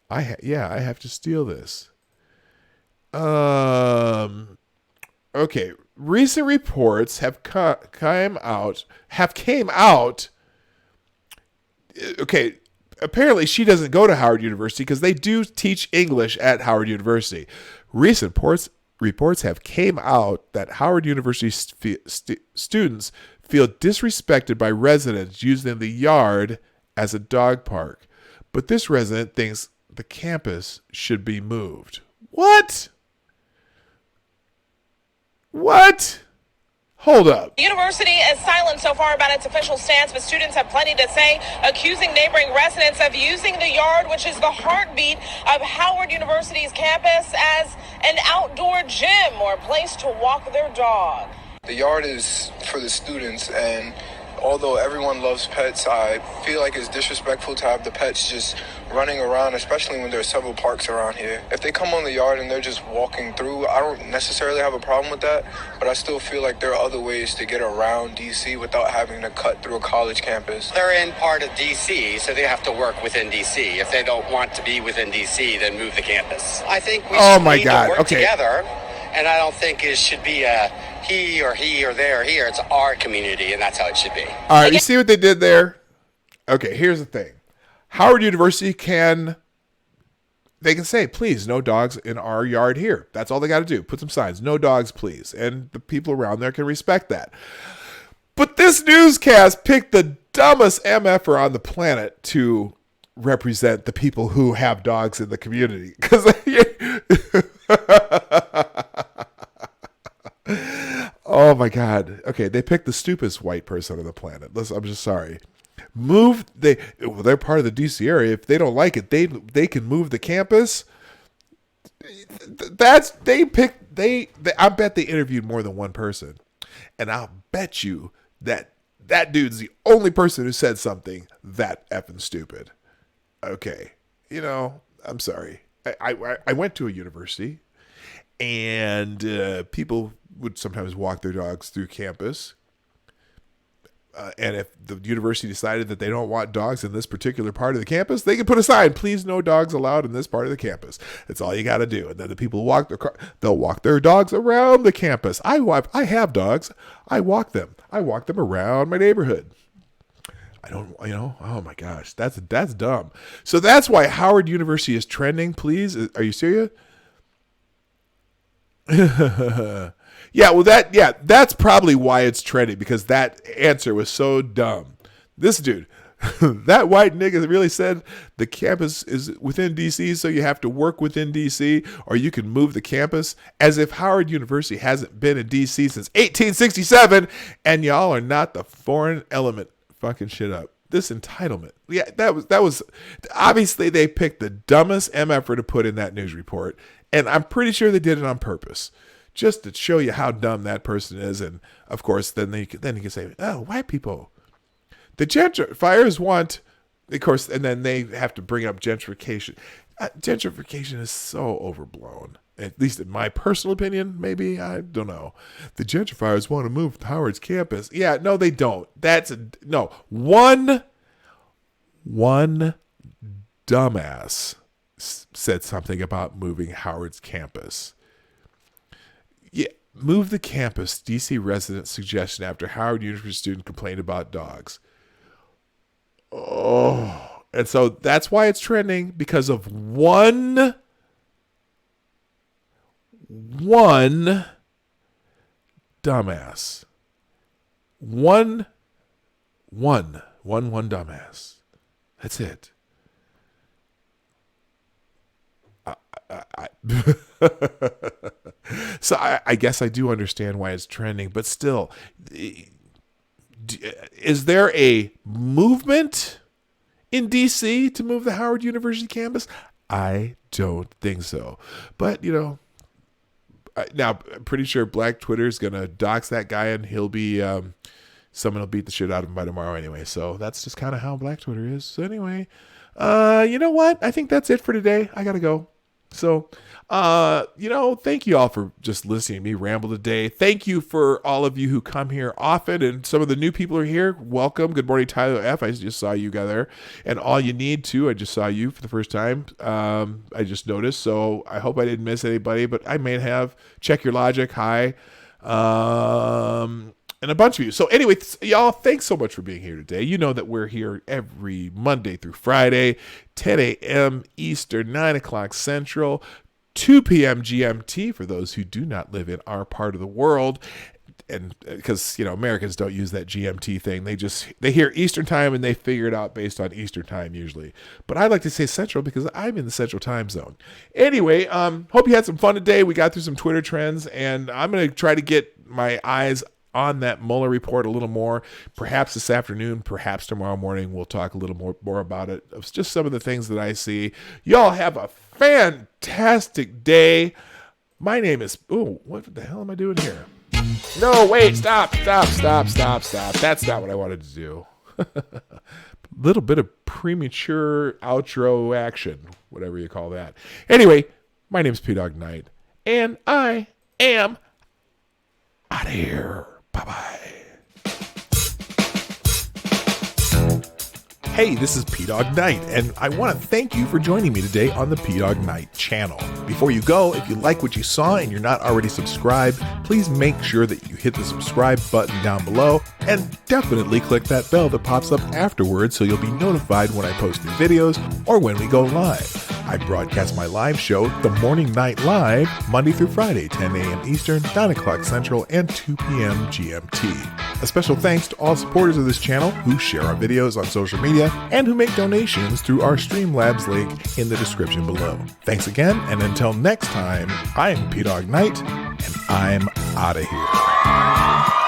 I have to steal this. Okay. Recent reports have came out. Okay. Apparently, she doesn't go to Howard University because they do teach English at Howard University. Recent reports have came out that Howard University students feel disrespected by residents using the yard as a dog park. But this resident thinks the campus should be moved. What? Hold up. The university is silent so far about its official stance, but students have plenty to say, accusing neighboring residents of using the yard, which is the heartbeat of Howard University's campus, as an outdoor gym or a place to walk their dog. The yard is for the students, and although everyone loves pets, I feel like it's disrespectful to have the pets just running around, especially when there's several parks around here. If they come on the yard and they're just walking through, I don't necessarily have a problem with that, but I still feel like there are other ways to get around DC without having to cut through a college campus. They're in part of DC, so they have to work within DC. If they don't want to be within DC, then move the campus. I think we Oh should my need God, to work okay. together, and I don't think it should be a he or they or here. It's our community, and that's how it should be. All right, you see what they did there? Okay, here's the thing. Howard University can say, please, no dogs in our yard here. That's all they got to do. Put some signs, no dogs, please. And the people around there can respect that. But this newscast picked the dumbest MFer on the planet to represent the people who have dogs in the community. Because oh my God. Okay, they picked the stupidest white person on the planet. Listen, I'm just sorry. They're part of the DC area. If they don't like it, they can move the campus. I bet they interviewed more than one person, and I'll bet you that dude's the only person who said something that effing stupid. Okay, I'm sorry. I went to a university, and people would sometimes walk their dogs through campus. And if the university decided that they don't want dogs in this particular part of the campus, they can put a sign, please, no dogs allowed in this part of the campus. That's all you got to do. And then the people they'll walk their dogs around the campus. I have dogs. I walk them. I walk them around my neighborhood. I don't, oh my gosh, that's dumb. So that's why Howard University is trending, please. Are you serious? Yeah, well, that's probably why it's trending, because that answer was so dumb. This dude, that white nigga really said the campus is within DC, so you have to work within DC, or you can move the campus, as if Howard University hasn't been in DC since 1867, and y'all are not the foreign element fucking shit up. This entitlement. Yeah, that was obviously they picked the dumbest MFer to put in that news report, and I'm pretty sure they did it on purpose. Just to show you how dumb that person is. And of course, then you can say, oh, white people. The gentrifiers want, of course, and then they have to bring up gentrification. Gentrification is so overblown. At least in my personal opinion, maybe, I don't know. The gentrifiers want to move to Howard's campus. Yeah, no, they don't. No. One dumbass said something about moving Howard's campus. Yeah, move the campus, DC resident suggestion after Howard University student complained about dogs. Oh, and so that's why it's trending, because of one dumbass. One dumbass. That's it. So I guess I do understand why it's trending, but still, is there a movement in DC to move the Howard University campus? I don't think so. But, now I'm pretty sure Black Twitter is going to dox that guy, and he'll be, someone will beat the shit out of him by tomorrow anyway. So that's just kind of how Black Twitter is. So anyway, you know what? I think that's it for today. I got to go. So, thank you all for just listening to me ramble today. Thank you for all of you who come here often, and some of the new people are here. Welcome. Good morning, Tyler F. I just saw you guys there, and all you need to. I just saw you for the first time. I just noticed, so I hope I didn't miss anybody, but I may have. Check your logic. Hi. And a bunch of you. So anyway, y'all, thanks so much for being here today. You know that we're here every Monday through Friday, 10 a.m. Eastern, 9 o'clock Central, 2 p.m. GMT for those who do not live in our part of the world. And because, Americans don't use that GMT thing. They hear Eastern time and they figure it out based on Eastern time usually. But I like to say Central because I'm in the Central time zone. Anyway, hope you had some fun today. We got through some Twitter trends, and I'm going to try to get my eyes on that Mueller report a little more, perhaps this afternoon, perhaps tomorrow morning. We'll talk a little more about it. It's just some of the things that I see. Y'all have a fantastic day. My name is, what the hell am I doing here? No, wait, stop. That's not what I wanted to do. little bit of premature outro action, whatever you call that. Anyway, my name's Dawg Knight, and I am out of here. Bye-bye. Hey, this is Dawg Knight, and I want to thank you for joining me today on the Dawg Knight channel. Before you go, if you like what you saw and you're not already subscribed, please make sure that you hit the subscribe button down below, and definitely click that bell that pops up afterwards so you'll be notified when I post new videos or when we go live. I broadcast my live show, The Morning Night Live, Monday through Friday, 10 a.m. Eastern, 9 o'clock Central, and 2 p.m. GMT. A special thanks to all supporters of this channel who share our videos on social media and who make donations through our Streamlabs link in the description below. Thanks again, and until next time, I'm Dawg Knight, and I'm out of here.